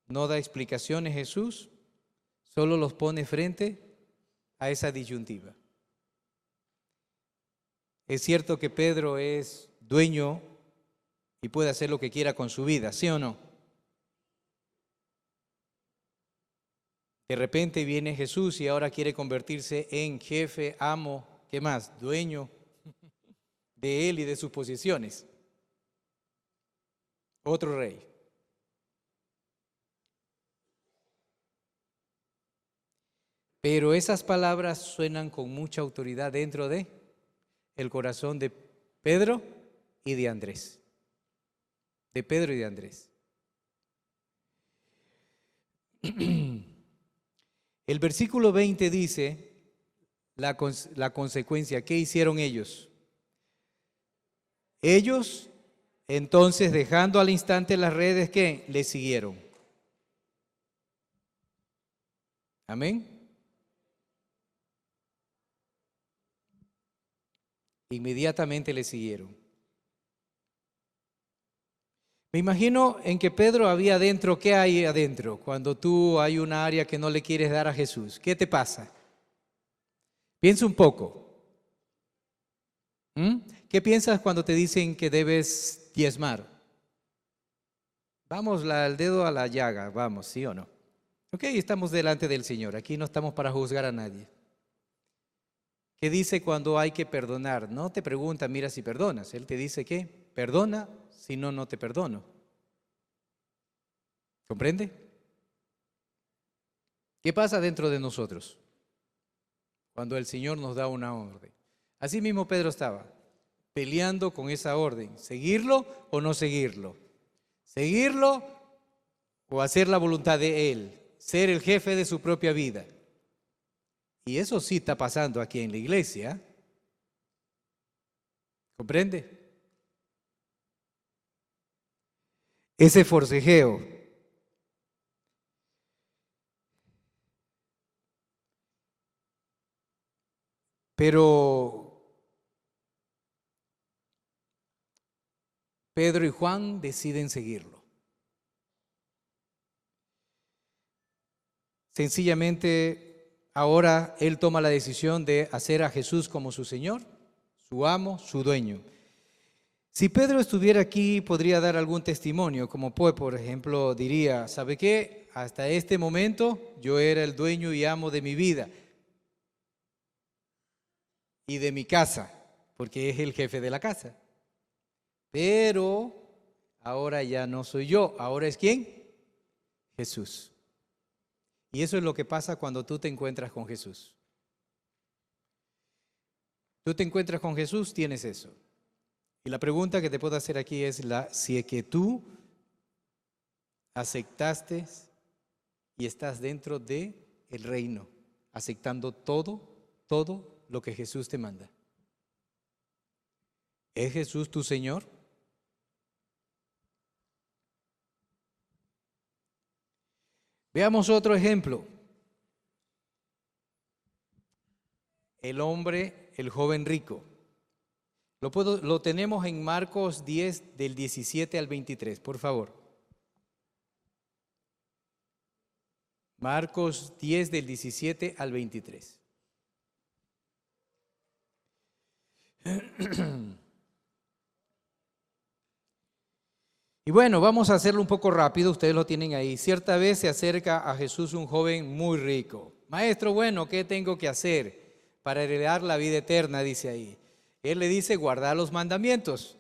No da explicaciones Jesús, solo los pone frente a esa disyuntiva. Es cierto que Pedro es dueño y puede hacer lo que quiera con su vida, ¿sí o no? De repente viene Jesús y ahora quiere convertirse en jefe, amo, ¿qué más? Dueño de él y de sus posesiones. Otro rey. Pero esas palabras suenan con mucha autoridad dentro de el corazón de Pedro y de Andrés. De Pedro y de Andrés. El versículo 20 dice la consecuencia. ¿Qué hicieron ellos? Ellos, entonces, dejando al instante las redes, ¿qué? Le siguieron. Amén. Inmediatamente le siguieron. Me imagino en que Pedro había adentro. ¿Qué hay adentro? Cuando tú hay una área que no le quieres dar a Jesús, ¿qué te pasa? Piensa un poco. ¿Qué piensas cuando te dicen que debes diezmar? Vamos el dedo a la llaga, vamos, ¿sí o no? Ok, estamos delante del Señor, aquí no estamos para juzgar a nadie. ¿Qué dice cuando hay que perdonar? No te pregunta, mira si perdonas, Él te dice que perdona, si no, no te perdono. ¿Comprende? ¿Qué pasa dentro de nosotros cuando el Señor nos da una orden? Así mismo Pedro estaba peleando con esa orden, ¿seguirlo o no seguirlo? ¿Seguirlo o hacer la voluntad de Él? Ser el jefe de su propia vida. Y eso sí está pasando aquí en la iglesia. ¿Comprende? Ese forcejeo. Pero Pedro y Juan deciden seguirlo. Sencillamente, ahora él toma la decisión de hacer a Jesús como su Señor, su amo, su dueño. Si Pedro estuviera aquí, podría dar algún testimonio, como por ejemplo, diría, ¿sabe qué? Hasta este momento yo era el dueño y amo de mi vida y de mi casa, porque es el jefe de la casa. Pero ahora ya no soy yo, ahora es ¿quién? Jesús. Y eso es lo que pasa cuando tú te encuentras con Jesús. Tú te encuentras con Jesús, tienes eso. Y la pregunta que te puedo hacer aquí es si es que tú aceptaste y estás dentro de el reino, aceptando todo lo que Jesús te manda. ¿Es Jesús tu Señor? Veamos otro ejemplo. El joven rico. Lo tenemos en Marcos 10, del 17 al 23, por favor. Marcos 10, del 17 al 23. Y bueno, vamos a hacerlo un poco rápido, ustedes lo tienen ahí. Cierta vez se acerca a Jesús un joven muy rico. Maestro, bueno, ¿qué tengo que hacer para heredar la vida eterna? Dice ahí. Él le dice, guardar los mandamientos.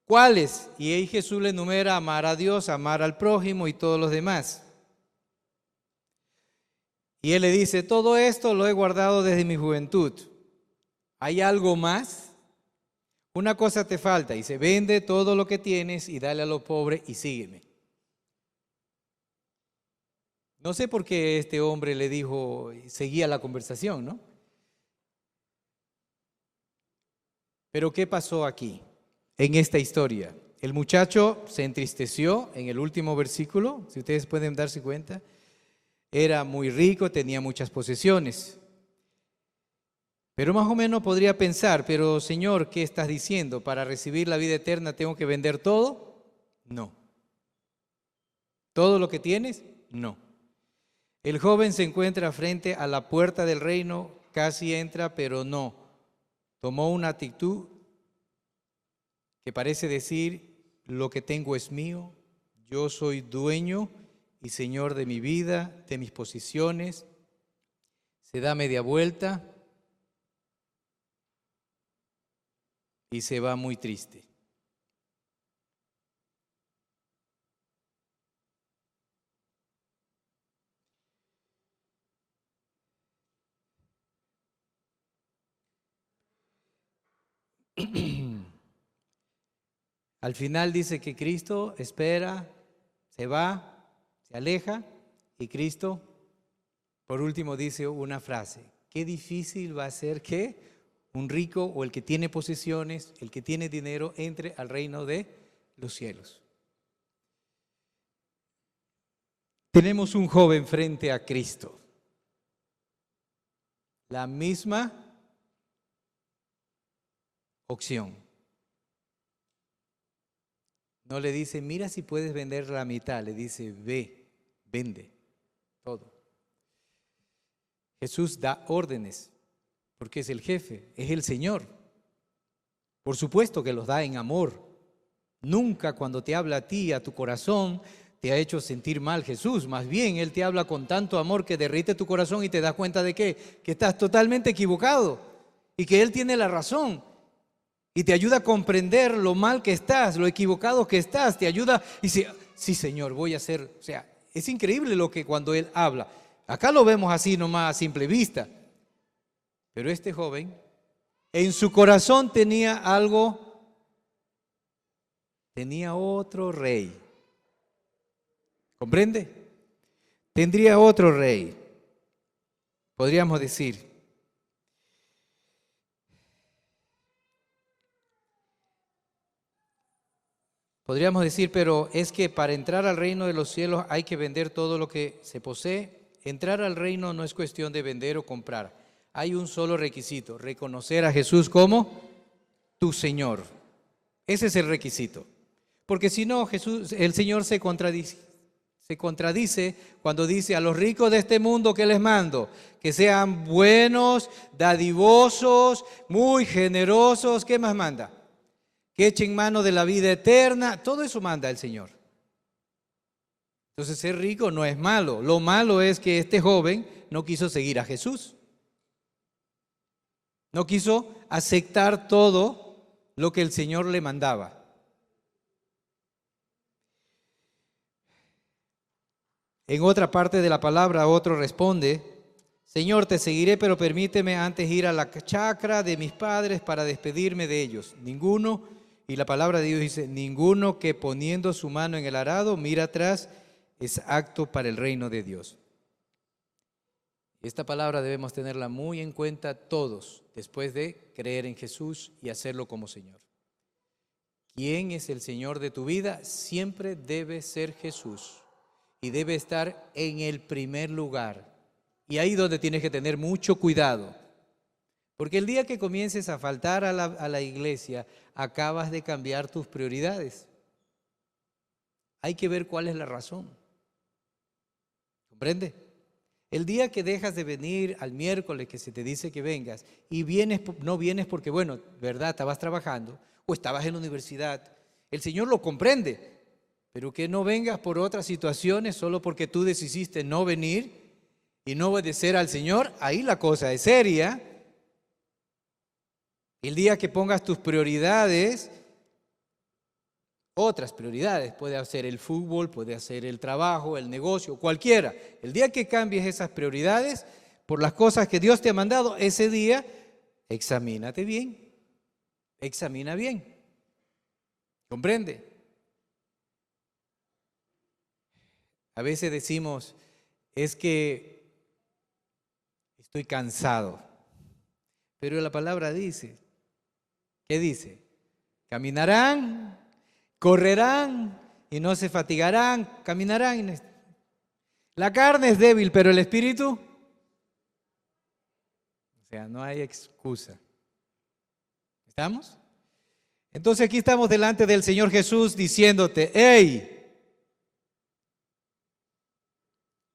¿Cuáles? Y ahí Jesús le enumera amar a Dios, amar al prójimo y todos los demás. Y él le dice, todo esto lo he guardado desde mi juventud. ¿Hay algo más? Una cosa te falta. Dice, vende todo lo que tienes y dale a los pobres y sígueme. No sé por qué este hombre le dijo, seguía la conversación, ¿no? Pero ¿qué pasó aquí, en esta historia? El muchacho se entristeció en el último versículo, si ustedes pueden darse cuenta. Era muy rico, tenía muchas posesiones. Pero más o menos podría pensar, pero Señor, ¿qué estás diciendo? ¿Para recibir la vida eterna tengo que vender todo? No. ¿Todo lo que tienes? No. El joven se encuentra frente a la puerta del reino, casi entra, pero no. Tomó una actitud que parece decir, lo que tengo es mío, yo soy dueño y señor de mi vida, de mis posiciones. Se da media vuelta y se va muy triste. Al final dice que Cristo espera, se va, se aleja y Cristo, por último, dice una frase. Qué difícil va a ser que un rico o el que tiene posesiones, el que tiene dinero, entre al reino de los cielos. Tenemos un joven frente a Cristo. La misma opción. No le dice, mira si puedes vender la mitad, le dice, ve, vende todo. Jesús da órdenes, porque es el jefe, es el Señor. Por supuesto que los da en amor. Nunca cuando te habla a ti, a tu corazón, te ha hecho sentir mal Jesús. Más bien, Él te habla con tanto amor que derrite tu corazón y te das cuenta de que estás totalmente equivocado y que Él tiene la razón. Y te ayuda a comprender lo mal que estás, lo equivocado que estás, te ayuda y dice, sí Señor, voy a hacer, o sea, es increíble lo que cuando Él habla. Acá lo vemos así nomás a simple vista, pero este joven en su corazón tenía algo, tenía otro rey. ¿Comprende? Tendría otro rey, podríamos decir. Podríamos decir, pero es que para entrar al reino de los cielos hay que vender todo lo que se posee. Entrar al reino no es cuestión de vender o comprar. Hay un solo requisito, reconocer a Jesús como tu Señor. Ese es el requisito. Porque si no, el Señor se contradice cuando dice a los ricos de este mundo que les mando, que sean buenos, dadivosos, muy generosos. ¿Qué más manda? Que echen mano de la vida eterna, todo eso manda el Señor. Entonces ser rico no es malo, lo malo es que este joven no quiso seguir a Jesús. No quiso aceptar todo lo que el Señor le mandaba. En otra parte de la palabra otro responde, Señor, te seguiré, pero permíteme antes ir a la chacra de mis padres para despedirme de ellos. Ninguno, y la palabra de Dios dice, ninguno que poniendo su mano en el arado mira atrás es apto para el reino de Dios. Esta palabra debemos tenerla muy en cuenta todos después de creer en Jesús y hacerlo como Señor. quién es el Señor de tu vida, siempre debe ser Jesús y debe estar en el primer lugar. Y ahí donde tienes que tener mucho cuidado, porque el día que comiences a faltar a la iglesia, acabas de cambiar tus prioridades. Hay que ver cuál es la razón. ¿Comprende? El día que dejas de venir al miércoles que se te dice que vengas y no vienes porque, bueno, verdad, estabas trabajando o estabas en la universidad, el Señor lo comprende, pero que no vengas por otras situaciones solo porque tú decidiste no venir y no obedecer al Señor, ahí la cosa es seria. El día que pongas tus prioridades, otras prioridades, puede ser el fútbol, puede ser el trabajo, el negocio, cualquiera. El día que cambies esas prioridades por las cosas que Dios te ha mandado, ese día, examínate bien, examina bien. ¿Comprende? A veces decimos, es que estoy cansado, pero la palabra dice, ¿qué dice? Caminarán, correrán y no se fatigarán, caminarán. La carne es débil, pero el espíritu, o sea, no hay excusa. ¿Estamos? Entonces aquí estamos delante del Señor Jesús diciéndote, hey,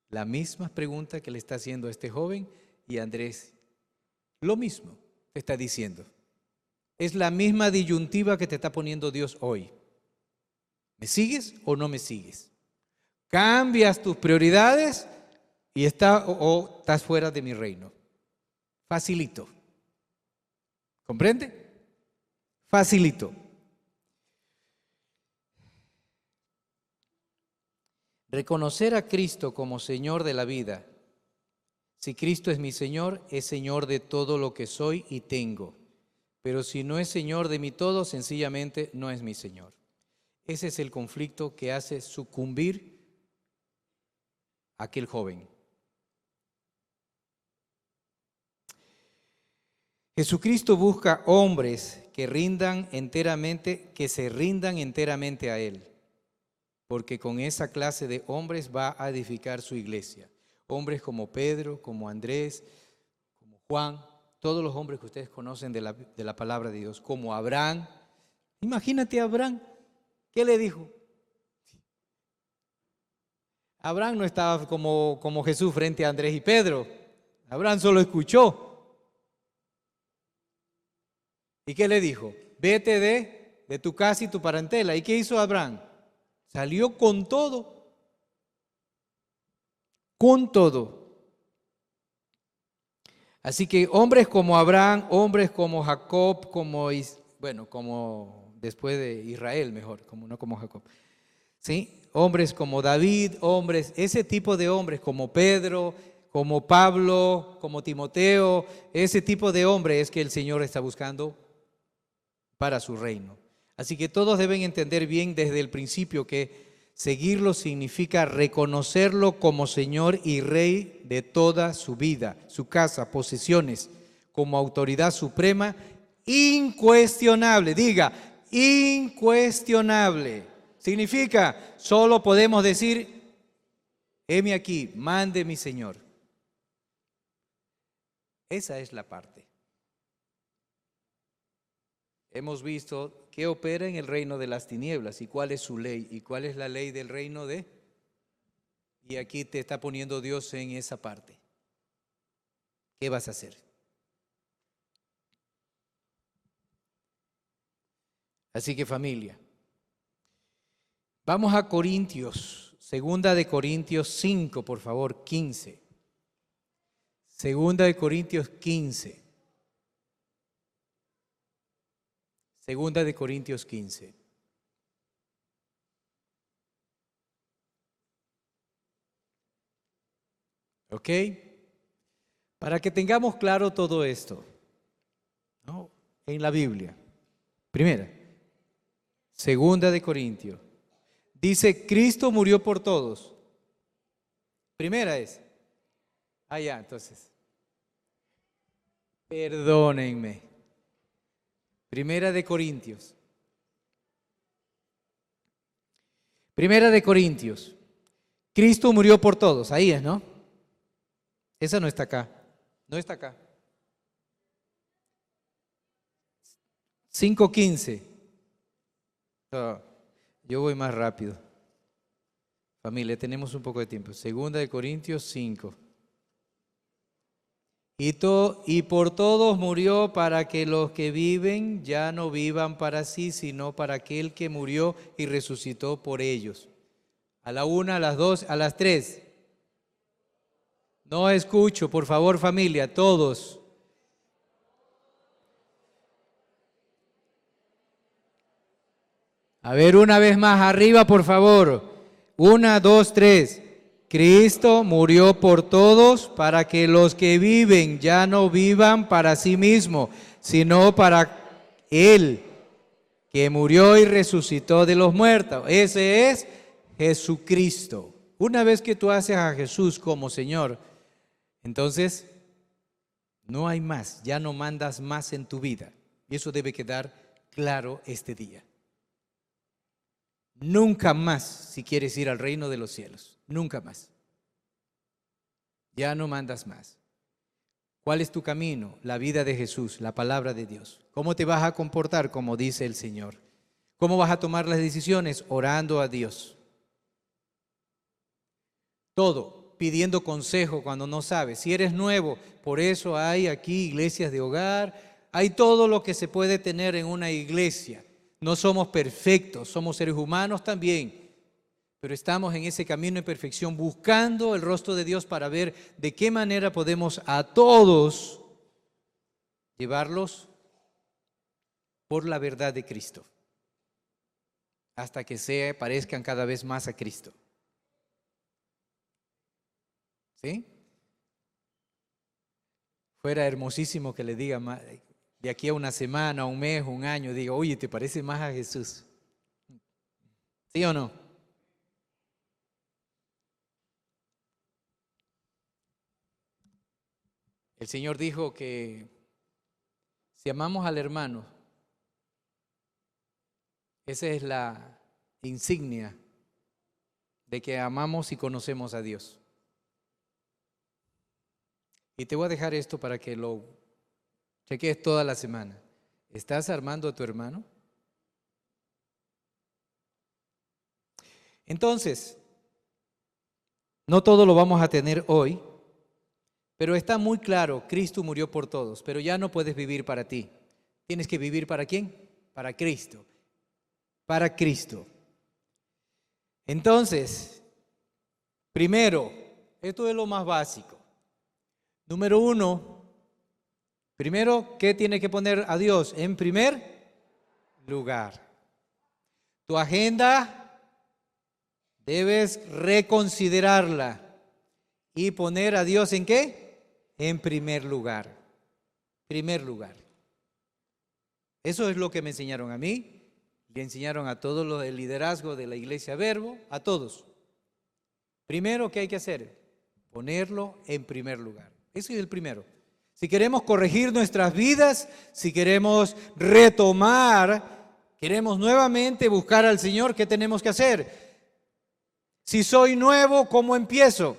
la misma pregunta que le está haciendo a este joven y a Andrés, lo mismo te está diciendo. Es la misma disyuntiva que te está poniendo Dios hoy. ¿Me sigues o no me sigues? ¿Cambias tus prioridades y o estás fuera de mi reino? Facilito. ¿Comprende? Facilito. Reconocer a Cristo como Señor de la vida. Si Cristo es mi Señor, es Señor de todo lo que soy y tengo. Pero si no es Señor de mi todo, sencillamente no es mi Señor. Ese es el conflicto que hace sucumbir a aquel joven. Jesucristo busca hombres que se rindan enteramente a Él, porque con esa clase de hombres va a edificar su iglesia. Hombres como Pedro, como Andrés, como Juan, todos los hombres que ustedes conocen de la palabra de Dios, como Abraham. Imagínate a Abraham, ¿qué le dijo? Abraham no estaba como Jesús frente a Andrés y Pedro. Abraham solo escuchó. ¿Y qué le dijo? Vete de tu casa y tu parentela. ¿Y qué hizo Abraham? Salió con todo. Con todo. Así que hombres como Abraham, hombres como Jacob, como después de Israel mejor, no como Jacob. ¿Sí? Hombres como David, ese tipo de hombres como Pedro, como Pablo, como Timoteo, ese tipo de hombres es que el Señor está buscando para su reino. Así que todos deben entender bien desde el principio que seguirlo significa reconocerlo como Señor y Rey de toda su vida, su casa, posesiones, como autoridad suprema, incuestionable. Diga, incuestionable. Significa, solo podemos decir, heme aquí, mande mi Señor. Esa es la parte. Hemos visto qué opera en el reino de las tinieblas y cuál es su ley y cuál es la ley del reino de... Y aquí te está poniendo Dios en esa parte. ¿Qué vas a hacer? Así que familia, vamos a Corintios, segunda de Corintios 5, por favor, 15. Segunda de Corintios 15. Segunda de Corintios 15. ¿Ok? Para que tengamos claro todo esto, ¿no? En la Biblia. Primera, segunda de Corintios. Dice, Cristo murió por todos. Primera es. Ya, entonces. Perdónenme. Primera de Corintios. Primera de Corintios. Cristo murió por todos. Ahí es, ¿no? Esa no está acá. No está acá. 5:15. Yo voy más rápido. Familia, tenemos un poco de tiempo. Segunda de Corintios 5. Y por todos murió para que los que viven ya no vivan para sí, sino para aquel que murió y resucitó por ellos. A la 1, a las 2, a las 3. No escucho, por favor, familia, todos. A ver, una vez más, arriba, por favor. 1, 2, 3. Cristo murió por todos para que los que viven ya no vivan para sí mismos, sino para Él, que murió y resucitó de los muertos. Ese es Jesucristo. Una vez que tú haces a Jesús como Señor, entonces no hay más, ya no mandas más en tu vida. Y eso debe quedar claro este día. Nunca más, si quieres ir al reino de los cielos, nunca más. Ya no mandas más. ¿Cuál es tu camino? La vida de Jesús, la palabra de Dios. ¿Cómo te vas a comportar como dice el Señor? ¿Cómo vas a tomar las decisiones? Orando a Dios. Todo, pidiendo consejo cuando no sabes. Si eres nuevo, por eso hay aquí iglesias de hogar, hay todo lo que se puede tener en una iglesia. No somos perfectos, somos seres humanos también, pero estamos en ese camino de perfección buscando el rostro de Dios para ver de qué manera podemos a todos llevarlos por la verdad de Cristo, hasta que se parezcan cada vez más a Cristo. ¿Sí? Fuera hermosísimo que le diga de aquí a una semana, un mes, un año, diga, oye, ¿te parece más a Jesús? ¿Sí o no? El Señor dijo que si amamos al hermano, esa es la insignia de que amamos y conocemos a Dios. Y te voy a dejar esto para que lo cheques toda la semana. ¿Estás armando a tu hermano? Entonces, no todo lo vamos a tener hoy, pero está muy claro, Cristo murió por todos, pero ya no puedes vivir para ti. ¿Tienes que vivir para quién? Para Cristo. Para Cristo. Entonces, primero, esto es lo más básico. Número 1, primero, ¿qué tiene que poner a Dios? En primer lugar. Tu agenda debes reconsiderarla y poner a Dios ¿en qué? En primer lugar. Primer lugar. Eso es lo que me enseñaron a mí, le enseñaron a todos los del liderazgo de la Iglesia Verbo, a todos. Primero, ¿qué hay que hacer? Ponerlo en primer lugar. Ese es el primero. Si queremos corregir nuestras vidas, si queremos retomar, queremos nuevamente buscar al Señor, ¿qué tenemos que hacer? Si soy nuevo, ¿cómo empiezo?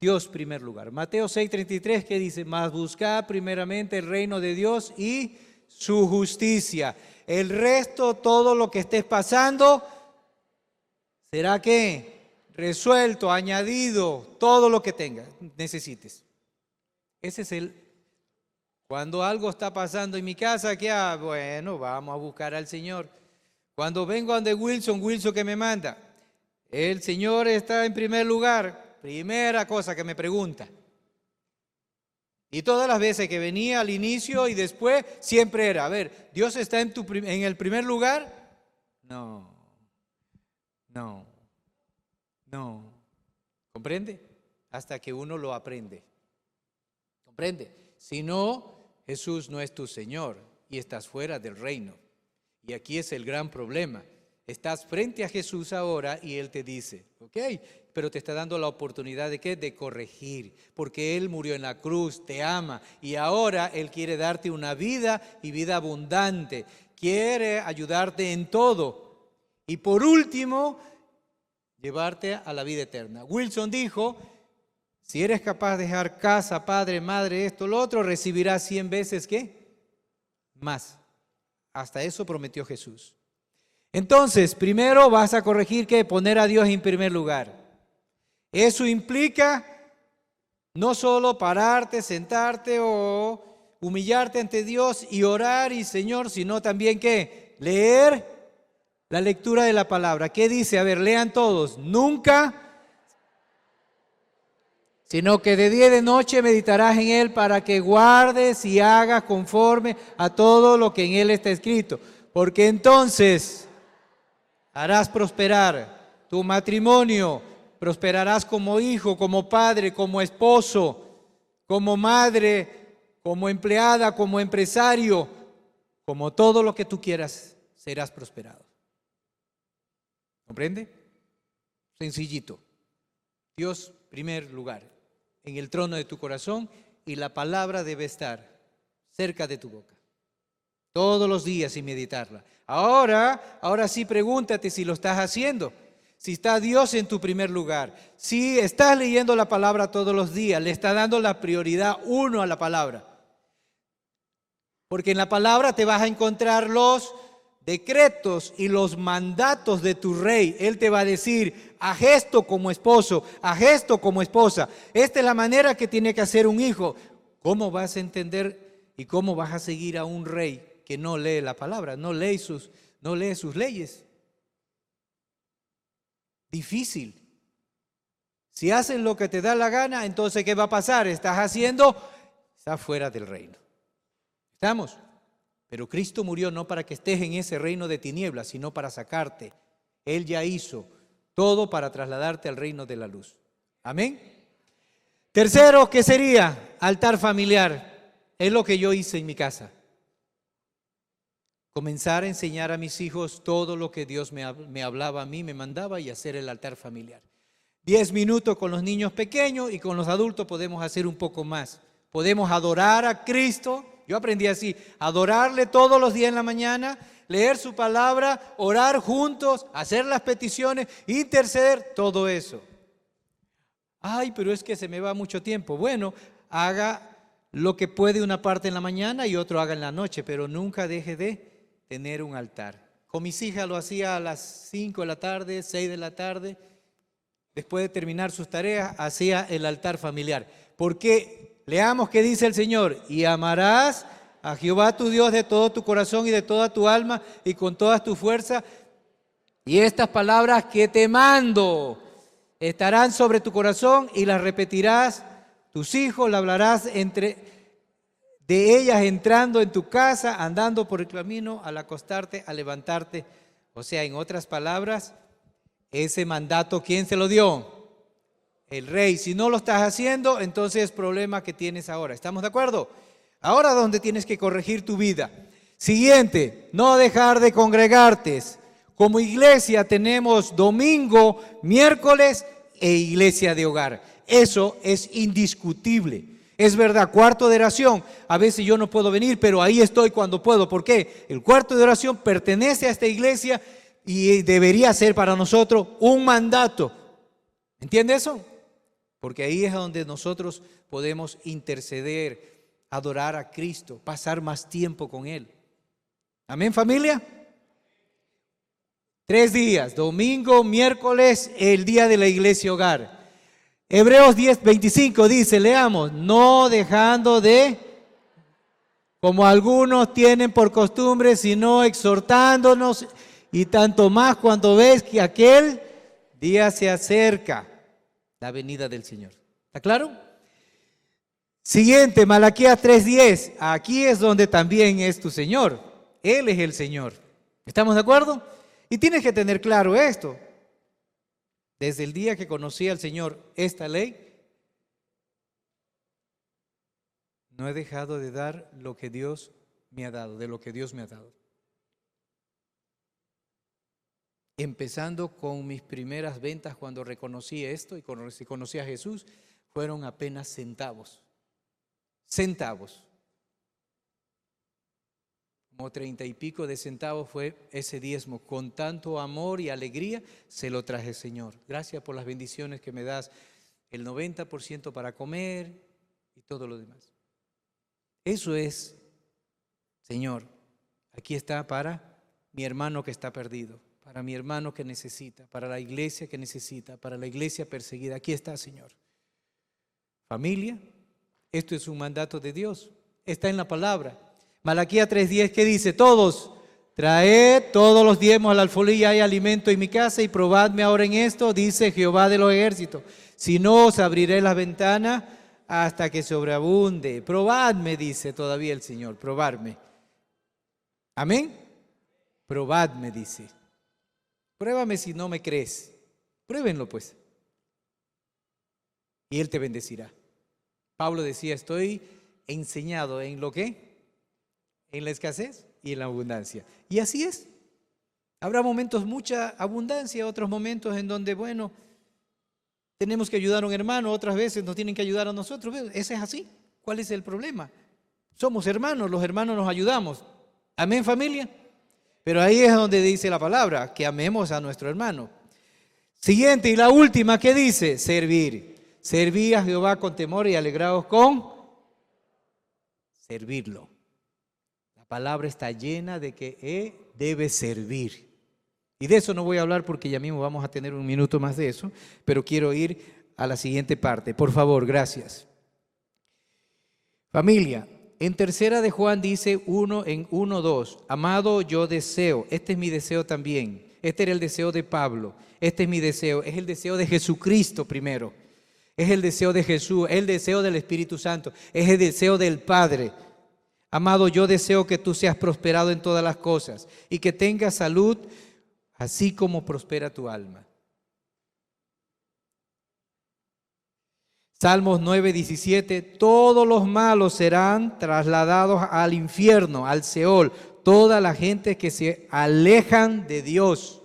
Dios primer lugar. Mateo 6:33, ¿qué dice? Mas buscad primeramente el reino de Dios y su justicia. El resto, todo lo que estés pasando, será que resuelto, añadido, todo lo que tengas, necesites. Ese es cuando algo está pasando en mi casa, ¿qué hago? Bueno, vamos a buscar al Señor. Cuando vengo ante Wilson que me manda, el Señor está en primer lugar, primera cosa que me pregunta. Y todas las veces que venía al inicio y después, siempre era, a ver, ¿Dios está en el primer lugar? No. ¿Comprende? Hasta que uno lo aprende. ¿Comprende? Si no, Jesús no es tu Señor y estás fuera del reino. Y aquí es el gran problema. Estás frente a Jesús ahora y Él te dice, ok, pero te está dando la oportunidad de ¿qué? De corregir, porque Él murió en la cruz, te ama y ahora Él quiere darte una vida y vida abundante. Quiere ayudarte en todo. Y por último, llevarte a la vida eterna. Wilson dijo, si eres capaz de dejar casa, padre, madre, esto, lo otro, recibirás 100 veces, ¿qué? Más. Hasta eso prometió Jesús. Entonces, primero vas a corregir que poner a Dios en primer lugar. Eso implica no solo pararte, sentarte o humillarte ante Dios y orar y Señor, sino también ¿qué? Leer la lectura de la palabra. ¿Qué dice? A ver, lean todos. Nunca, sino que de día y de noche meditarás en él para que guardes y hagas conforme a todo lo que en él está escrito. Porque entonces harás prosperar tu matrimonio, prosperarás como hijo, como padre, como esposo, como madre, como empleada, como empresario, como todo lo que tú quieras, serás prosperado. ¿Comprende? Sencillito. Dios, primer lugar, en el trono de tu corazón, y la palabra debe estar cerca de tu boca. Todos los días y meditarla. Ahora sí pregúntate si lo estás haciendo. Si está Dios en tu primer lugar. Si estás leyendo la palabra todos los días, le estás dando la prioridad uno a la palabra. Porque en la palabra te vas a encontrar los decretos y los mandatos de tu rey. Él te va a decir, haz esto como esposo, haz esto como esposa. Esta es la manera que tiene que hacer un hijo. ¿Cómo vas a entender y cómo vas a seguir a un rey que no lee la palabra, no lee sus leyes? Difícil. Si haces lo que te da la gana, entonces ¿qué va a pasar? Estás fuera del reino. ¿Estamos? Pero Cristo murió no para que estés en ese reino de tinieblas, sino para sacarte. Él ya hizo todo para trasladarte al reino de la luz. Amén. Tercero, ¿qué sería? Altar familiar. Es lo que yo hice en mi casa. Comenzar a enseñar a mis hijos todo lo que Dios me hablaba a mí, me mandaba, y hacer el altar familiar. 10 minutos con los niños pequeños y con los adultos podemos hacer un poco más. Podemos adorar a Cristo. Yo aprendí así, adorarle todos los días en la mañana, leer su palabra, orar juntos, hacer las peticiones, interceder, todo eso. Ay, pero es que se me va mucho tiempo. Bueno, haga lo que puede una parte en la mañana y otro haga en la noche, pero nunca deje de tener un altar. Con mis hijas lo hacía a las 5 de la tarde, 6 de la tarde. Después de terminar sus tareas, hacía el altar familiar. Porque leamos qué dice el Señor: y amarás a Jehová tu Dios de todo tu corazón y de toda tu alma y con todas tus fuerzas. Y estas palabras que te mando estarán sobre tu corazón y las repetirás. Tus hijos la hablarás de ellas entrando en tu casa, andando por el camino, al acostarte, al levantarte. O sea, en otras palabras, ese mandato, ¿quién se lo dio? El rey. Si no lo estás haciendo, entonces es problema que tienes ahora. ¿Estamos de acuerdo? Ahora, ¿dónde tienes que corregir tu vida? Siguiente, no dejar de congregarte. Como iglesia tenemos domingo, miércoles e iglesia de hogar. Eso es indiscutible. Es verdad, cuarto de oración, a veces yo no puedo venir, pero ahí estoy cuando puedo. ¿Por qué? El cuarto de oración pertenece a esta iglesia y debería ser para nosotros un mandato. ¿Entiende eso? Porque ahí es donde nosotros podemos interceder, adorar a Cristo, pasar más tiempo con Él. ¿Amén, familia? 3 días, domingo, miércoles, el día de la iglesia hogar. Hebreos 10:25 dice, leamos, no dejando de, como algunos tienen por costumbre, sino exhortándonos, y tanto más cuando ves que aquel día se acerca, la venida del Señor. ¿Está claro? Siguiente, Malaquías 3:10. Aquí es donde también es tu Señor. Él es el Señor. ¿Estamos de acuerdo? Y tienes que tener claro esto. Desde el día que conocí al Señor esta ley, no he dejado de dar lo que Dios me ha dado, de lo que Dios me ha dado. Empezando con mis primeras ventas cuando reconocí esto y conocí a Jesús, fueron apenas centavos. Centavos. Como como 30 y pico de centavos fue ese diezmo. Con tanto amor y alegría se lo traje, Señor. Gracias por las bendiciones que me das. El 90% para comer y todo lo demás. Eso es, Señor, aquí está para mi hermano que está perdido, para mi hermano que necesita, para la iglesia que necesita, para la iglesia perseguida. Aquí está, Señor. Familia, esto es un mandato de Dios. Está en la palabra. Malaquías 3:10, ¿qué dice? Todos, traed todos los diezmos al alfolí y hay alimento en mi casa y probadme ahora en esto, dice Jehová de los ejércitos. Si no, os abriré las ventanas hasta que sobreabunde. Probadme, dice todavía el Señor, probadme. Amén. Probadme, dice. Pruébame si no me crees. Pruébenlo pues. Y Él te bendecirá. Pablo decía, estoy enseñado en lo que, en la escasez y en la abundancia. Y así es. Habrá momentos mucha abundancia, otros momentos en donde, bueno, tenemos que ayudar a un hermano, otras veces nos tienen que ayudar a nosotros. Ese es así. ¿Cuál es el problema? Somos hermanos, los hermanos nos ayudamos. Amén, familia. Pero ahí es donde dice la palabra, que amemos a nuestro hermano. Siguiente y la última, ¿qué dice? Servir. Serví a Jehová con temor y alegraos con servirlo. La palabra está llena de que debe servir. Y de eso no voy a hablar porque ya mismo vamos a tener un minuto más de eso, pero quiero ir a la siguiente parte. Por favor, gracias. Familia, en tercera de Juan dice 1:2, amado, yo deseo, este es mi deseo también, este era el deseo de Pablo, este es mi deseo, es el deseo de Jesucristo primero. Es el deseo de Jesús, es el deseo del Espíritu Santo, es el deseo del Padre. Amado, yo deseo que tú seas prosperado en todas las cosas y que tengas salud, así como prospera tu alma. Salmos 9:17, todos los malos serán trasladados al infierno, al Seol. Toda la gente que se alejan de Dios,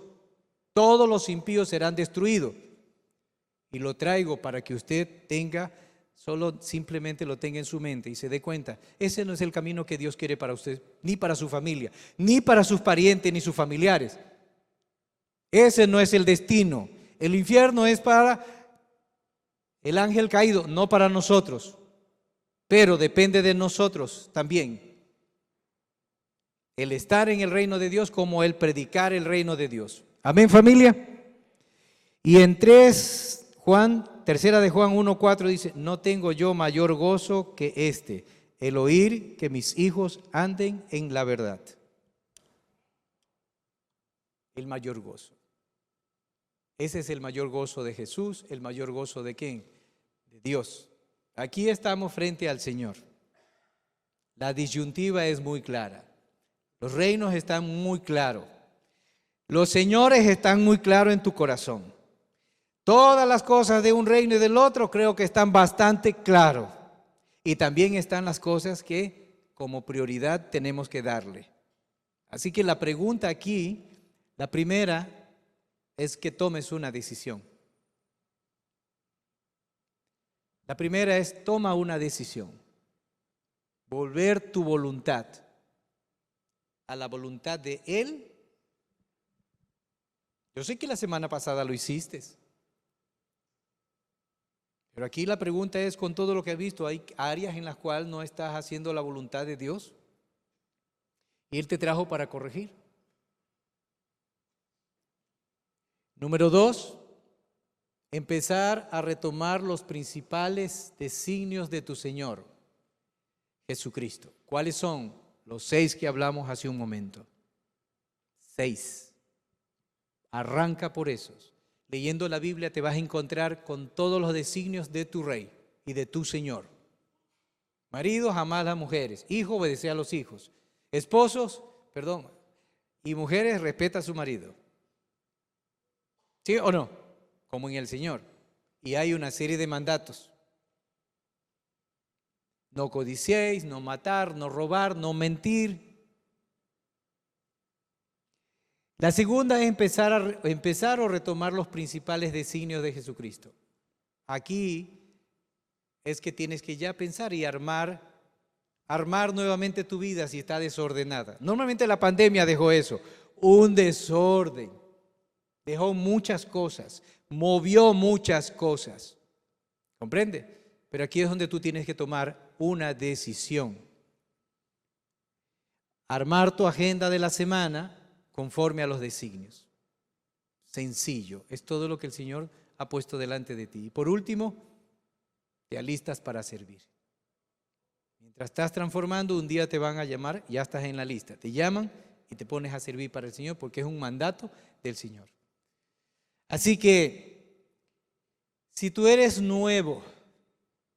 todos los impíos serán destruidos. Y lo traigo para que usted tenga, simplemente lo tenga en su mente y se dé cuenta. Ese no es el camino que Dios quiere para usted, ni para su familia, ni para sus parientes, ni sus familiares. Ese no es el destino. El infierno es para el ángel caído, no para nosotros. Pero depende de nosotros también. El estar en el reino de Dios como el predicar el reino de Dios. Amén, familia. Y en tercera de Juan 1:4 dice, no tengo yo mayor gozo que este, el oír que mis hijos anden en la verdad. El mayor gozo. Ese es el mayor gozo de Jesús, el mayor gozo ¿de quién? De Dios. Aquí estamos frente al Señor. La disyuntiva es muy clara. Los reinos están muy claros. Los señores están muy claros en tu corazón. Todas las cosas de un reino y del otro creo que están bastante claros. Y también están las cosas que como prioridad tenemos que darle. Así que la pregunta aquí, la primera, es que tomes una decisión. La primera es, toma una decisión. Volver tu voluntad a la voluntad de Él. Yo sé que la semana pasada lo hiciste. Pero aquí la pregunta es, con todo lo que has visto, ¿hay áreas en las cuales no estás haciendo la voluntad de Dios? Y Él te trajo para corregir. Número 2, empezar a retomar los principales designios de tu Señor, Jesucristo. ¿Cuáles son? Los 6 que hablamos hace un momento. 6. Arranca por esos. Leyendo la Biblia te vas a encontrar con todos los designios de tu Rey y de tu Señor. Maridos, amad a las mujeres. Hijos, obedeced a los hijos. Esposos, y mujeres, respeta a su marido. ¿Sí o no? Como en el Señor. Y hay una serie de mandatos. No codiciéis, no matar, no robar, no mentir. La segunda es empezar o retomar los principales designios de Jesucristo. Aquí es que tienes que ya pensar y armar armar nuevamente tu vida si está desordenada. Normalmente la pandemia dejó eso, un desorden. Dejó muchas cosas, movió muchas cosas. ¿Comprende? Pero aquí es donde tú tienes que tomar una decisión. Armar tu agenda de la semana conforme a los designios. Sencillo, es todo lo que el Señor ha puesto delante de ti. Y por último, te alistas para servir. Mientras estás transformando, un día te van a llamar, ya estás en la lista. Te llaman y te pones a servir para el Señor porque es un mandato del Señor. Así que, si tú eres nuevo,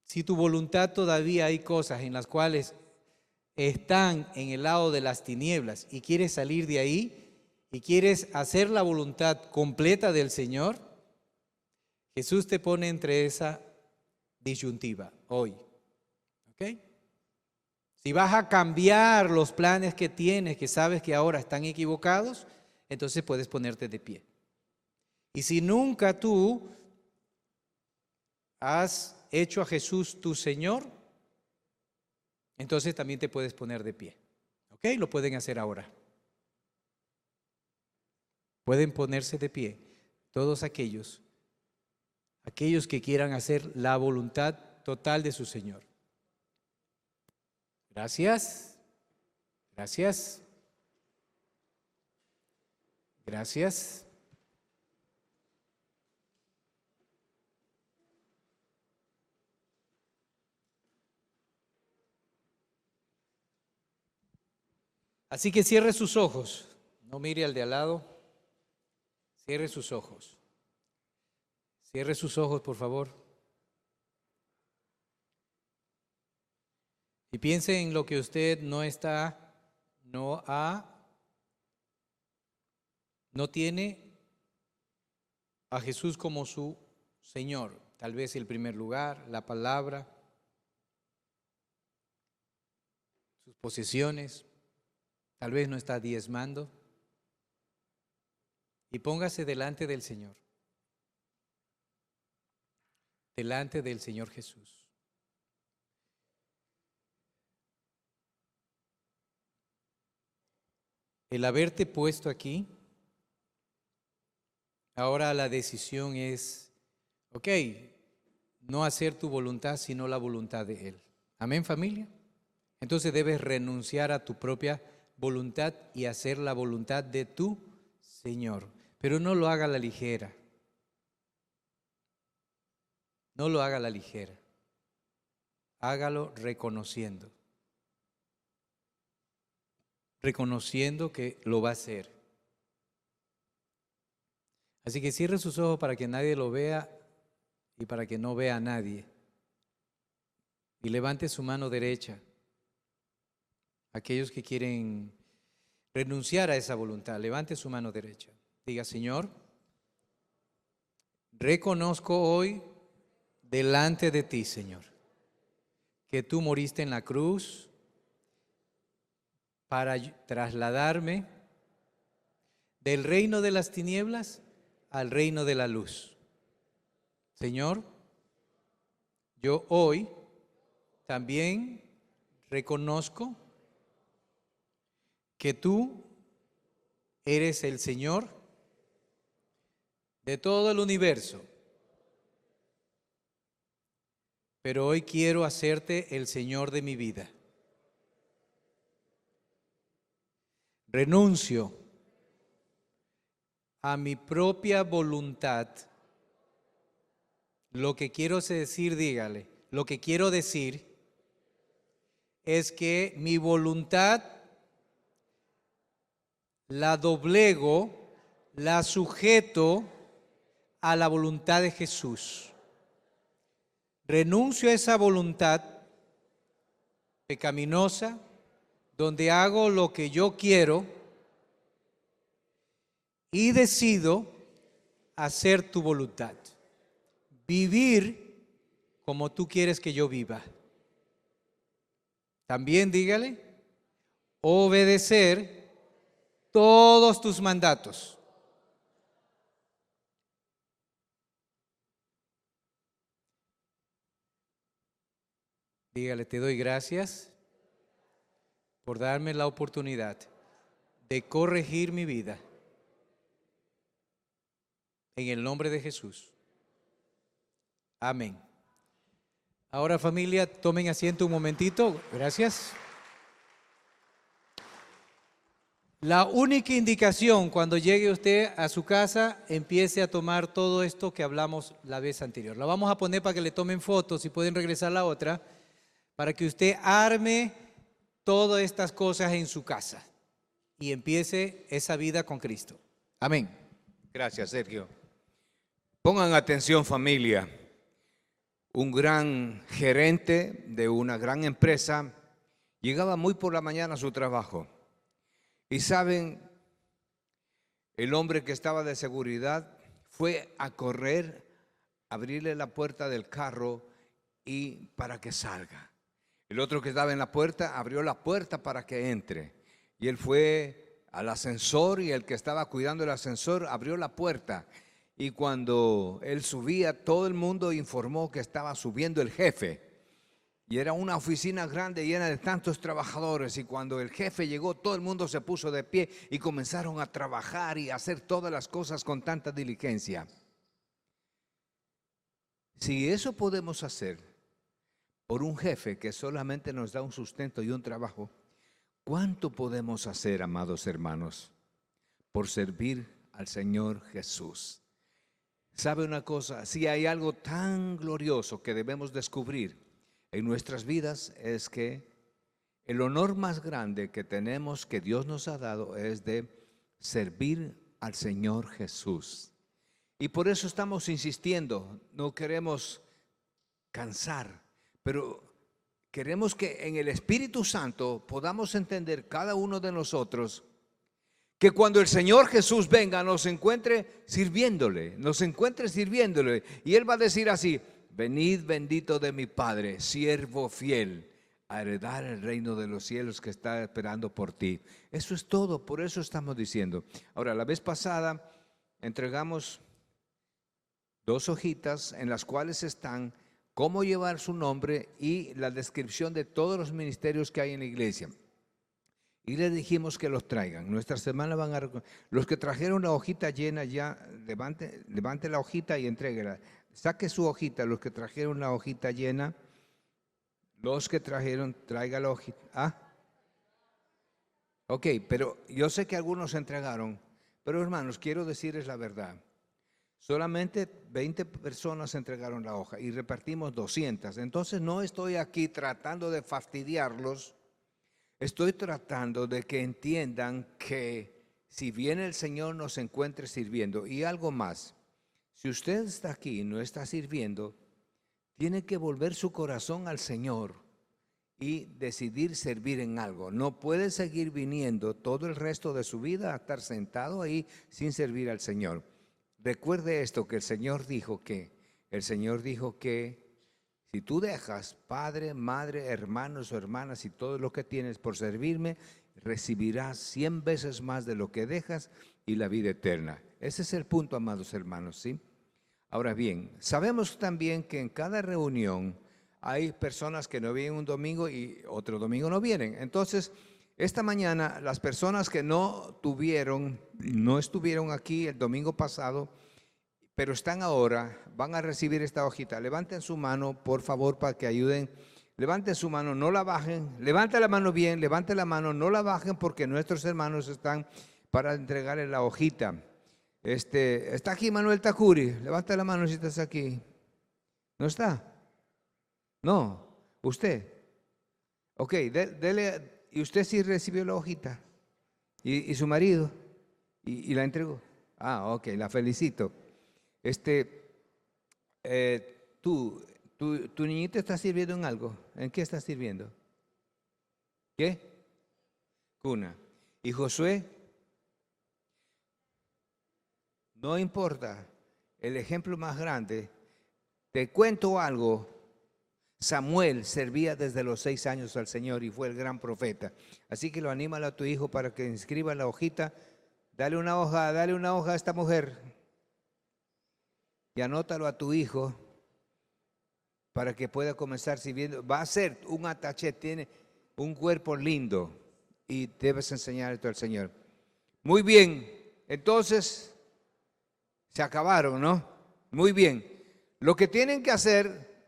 si tu voluntad todavía hay cosas en las cuales están en el lado de las tinieblas y quieres salir de ahí y quieres hacer la voluntad completa del Señor, Jesús te pone entre esa disyuntiva hoy. ¿Ok? Si vas a cambiar los planes que tienes, que sabes que ahora están equivocados, entonces puedes ponerte de pie. Y si nunca tú has hecho a Jesús tu Señor, entonces también te puedes poner de pie. ¿Ok? Lo pueden hacer ahora. Pueden ponerse de pie todos aquellos que quieran hacer la voluntad total de su Señor. Gracias. Gracias. Gracias. Así que cierre sus ojos. No mire al de al lado. Cierre sus ojos. Cierre sus ojos, por favor. Y piense en lo que usted no tiene a Jesús como su Señor. Tal vez el primer lugar, la palabra, sus posesiones. Tal vez no está diezmando. Y póngase delante del Señor. Delante del Señor Jesús. El haberte puesto aquí, ahora la decisión es, ok, no hacer tu voluntad, sino la voluntad de Él. Amén, familia. Entonces debes renunciar a tu propia voluntad y hacer la voluntad de tu Señor. Pero no lo haga a la ligera. No lo haga a la ligera. Hágalo reconociendo. Reconociendo que lo va a hacer. Así que cierre sus ojos para que nadie lo vea y para que no vea a nadie. Y levante su mano derecha. Aquellos que quieren renunciar a esa voluntad, levante su mano derecha. Diga, Señor, reconozco hoy delante de ti, Señor, que tú moriste en la cruz para trasladarme del reino de las tinieblas al reino de la luz. Señor, yo hoy también reconozco que tú eres el Señor de todo el universo, pero hoy quiero hacerte el Señor de mi vida. Renuncio a mi propia voluntad. Lo que quiero decir, dígale, lo que quiero decir es que mi voluntad la doblego, la sujeto a la voluntad de Jesús. Renuncio a esa voluntad pecaminosa, donde hago lo que yo quiero y decido hacer tu voluntad. Vivir como tú quieres que yo viva. También dígale, obedecer todos tus mandatos. Dígale, te doy gracias por darme la oportunidad de corregir mi vida. En el nombre de Jesús. Amén. Ahora, familia, tomen asiento un momentito. Gracias. La única indicación cuando llegue usted a su casa, empiece a tomar todo esto que hablamos la vez anterior. La vamos a poner para que le tomen fotos, si pueden regresar la otra, para que usted arme todas estas cosas en su casa y empiece esa vida con Cristo. Amén. Gracias, Sergio. Pongan atención, familia. Un gran gerente de una gran empresa llegaba muy por la mañana a su trabajo. Y saben, el hombre que estaba de seguridad fue a correr, abrirle la puerta del carro y para que salga. El otro que estaba en la puerta abrió la puerta para que entre. Y él fue al ascensor y el que estaba cuidando el ascensor abrió la puerta. Y cuando él subía, todo el mundo informó que estaba subiendo el jefe. Y era una oficina grande llena de tantos trabajadores. Y cuando el jefe llegó, todo el mundo se puso de pie y comenzaron a trabajar y a hacer todas las cosas con tanta diligencia. Si eso podemos hacer por un jefe que solamente nos da un sustento y un trabajo, ¿cuánto podemos hacer, amados hermanos, por servir al Señor Jesús? ¿Sabe una cosa? Si hay algo tan glorioso que debemos descubrir en nuestras vidas, es que el honor más grande que tenemos, que Dios nos ha dado, es de servir al Señor Jesús. Y por eso estamos insistiendo, no queremos cansar, pero queremos que en el Espíritu Santo podamos entender cada uno de nosotros que cuando el Señor Jesús venga nos encuentre sirviéndole, y Él va a decir así: venid bendito de mi Padre, siervo fiel, a heredar el reino de los cielos que está esperando por ti. Eso es todo, por eso estamos diciendo. Ahora, la vez pasada entregamos 2 hojitas en las cuales están cómo llevar su nombre y la descripción de todos los ministerios que hay en la iglesia. Y les dijimos que los traigan. Nuestra semana van a... Los que trajeron la hojita llena ya, levante la hojita y entréguela. Saque su hojita, los que trajeron la hojita llena. Los que trajeron, traiga la hojita. ¿Ah? Ok, pero yo sé que algunos entregaron. Pero hermanos, quiero decirles la verdad. Solamente 20 personas entregaron la hoja y repartimos 200. Entonces no estoy aquí tratando de fastidiarlos. Estoy tratando de que entiendan que si bien el Señor nos encuentre sirviendo, y algo más, si usted está aquí y no está sirviendo, tiene que volver su corazón al Señor y decidir servir en algo. No puede seguir viniendo todo el resto de su vida a estar sentado ahí sin servir al Señor. Recuerde esto, que el Señor dijo que si tú dejas padre, madre, hermanos o hermanas y todo lo que tienes por servirme, recibirás 100 veces más de lo que dejas y la vida eterna. Ese es el punto, amados hermanos, ¿sí? Ahora bien, sabemos también que en cada reunión hay personas que no vienen un domingo y otro domingo no vienen. Entonces, esta mañana las personas que no estuvieron aquí el domingo pasado, pero están ahora, van a recibir esta hojita. Levanten su mano, por favor, para que ayuden. Levanten su mano, no la bajen. Levanten la mano bien, levanten la mano, no la bajen, porque nuestros hermanos están para entregarle la hojita. Está aquí Manuel Tacuri. Levanta la mano si estás aquí. ¿No está? No, usted. Ok, dele. ¿Y usted sí recibió la hojita? ¿Y su marido? ¿Y la entregó? Ah, ok, la felicito. ¿Tu niñita está sirviendo en algo? ¿En qué está sirviendo? ¿Qué? Cuna. ¿Y Josué? No importa, el ejemplo más grande. Te cuento algo. Samuel servía desde los 6 años al Señor y fue el gran profeta. Así que lo anímalo a tu hijo para que inscriba la hojita. Dale una hoja a esta mujer. Y anótalo a tu hijo para que pueda comenzar sirviendo. Va a ser un ataché, tiene un cuerpo lindo. y debes enseñar esto al Señor. Muy bien, entonces se acabaron, ¿no? Muy bien. Lo que tienen que hacer,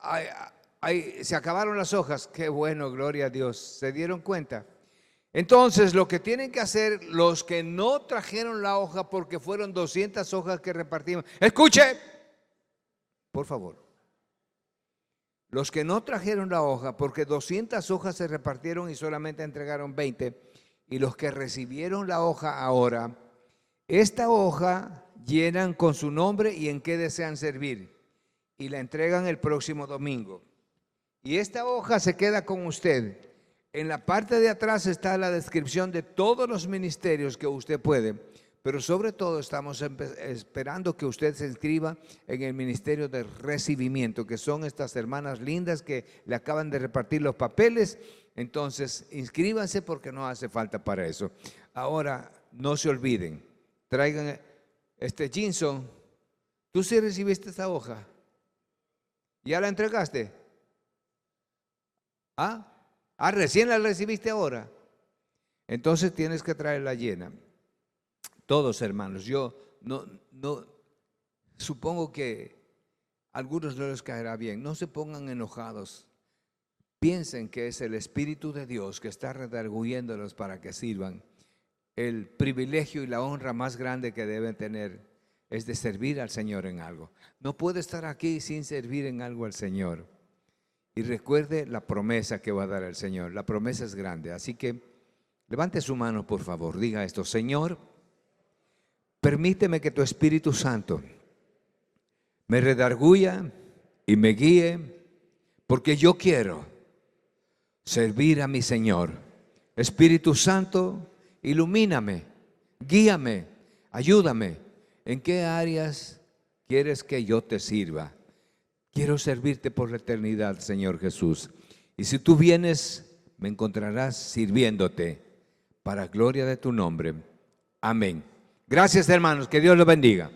se acabaron las hojas. Qué bueno, gloria a Dios. ¿Se dieron cuenta? Entonces, lo que tienen que hacer los que no trajeron la hoja, porque fueron 200 hojas que repartimos. Escuche, por favor. Los que no trajeron la hoja, porque 200 hojas se repartieron y solamente entregaron 20, y los que recibieron la hoja ahora, esta hoja llenan con su nombre y en qué desean servir, y la entregan el próximo domingo. Y esta hoja se queda con usted. En la parte de atrás está la descripción de todos los ministerios que usted puede, pero sobre todo estamos esperando que usted se inscriba en el ministerio de recibimiento, que son estas hermanas lindas que le acaban de repartir los papeles. Entonces, inscríbanse porque no hace falta para eso. Ahora, no se olviden, traigan, Jinson, ¿tú sí recibiste esta hoja? ¿Ya la entregaste? Recién la recibiste ahora. Entonces tienes que traerla llena. Todos, hermanos, yo no supongo que a algunos no les caerá bien. No se pongan enojados. Piensen que es el Espíritu de Dios que está redarguyéndolos para que sirvan. El privilegio y la honra más grande que deben tener es de servir al Señor en algo. No puede estar aquí sin servir en algo al Señor. Y recuerde la promesa que va a dar el Señor. La promesa es grande. Así que levante su mano, por favor. Diga esto: Señor, permíteme que tu Espíritu Santo me redarguya y me guíe, porque yo quiero servir a mi Señor. Espíritu Santo, ilumíname, guíame, ayúdame. ¿En qué áreas quieres que yo te sirva? Quiero servirte por la eternidad, Señor Jesús. Y si tú vienes, me encontrarás sirviéndote para gloria de tu nombre. Amén. Gracias, hermanos. Que Dios los bendiga.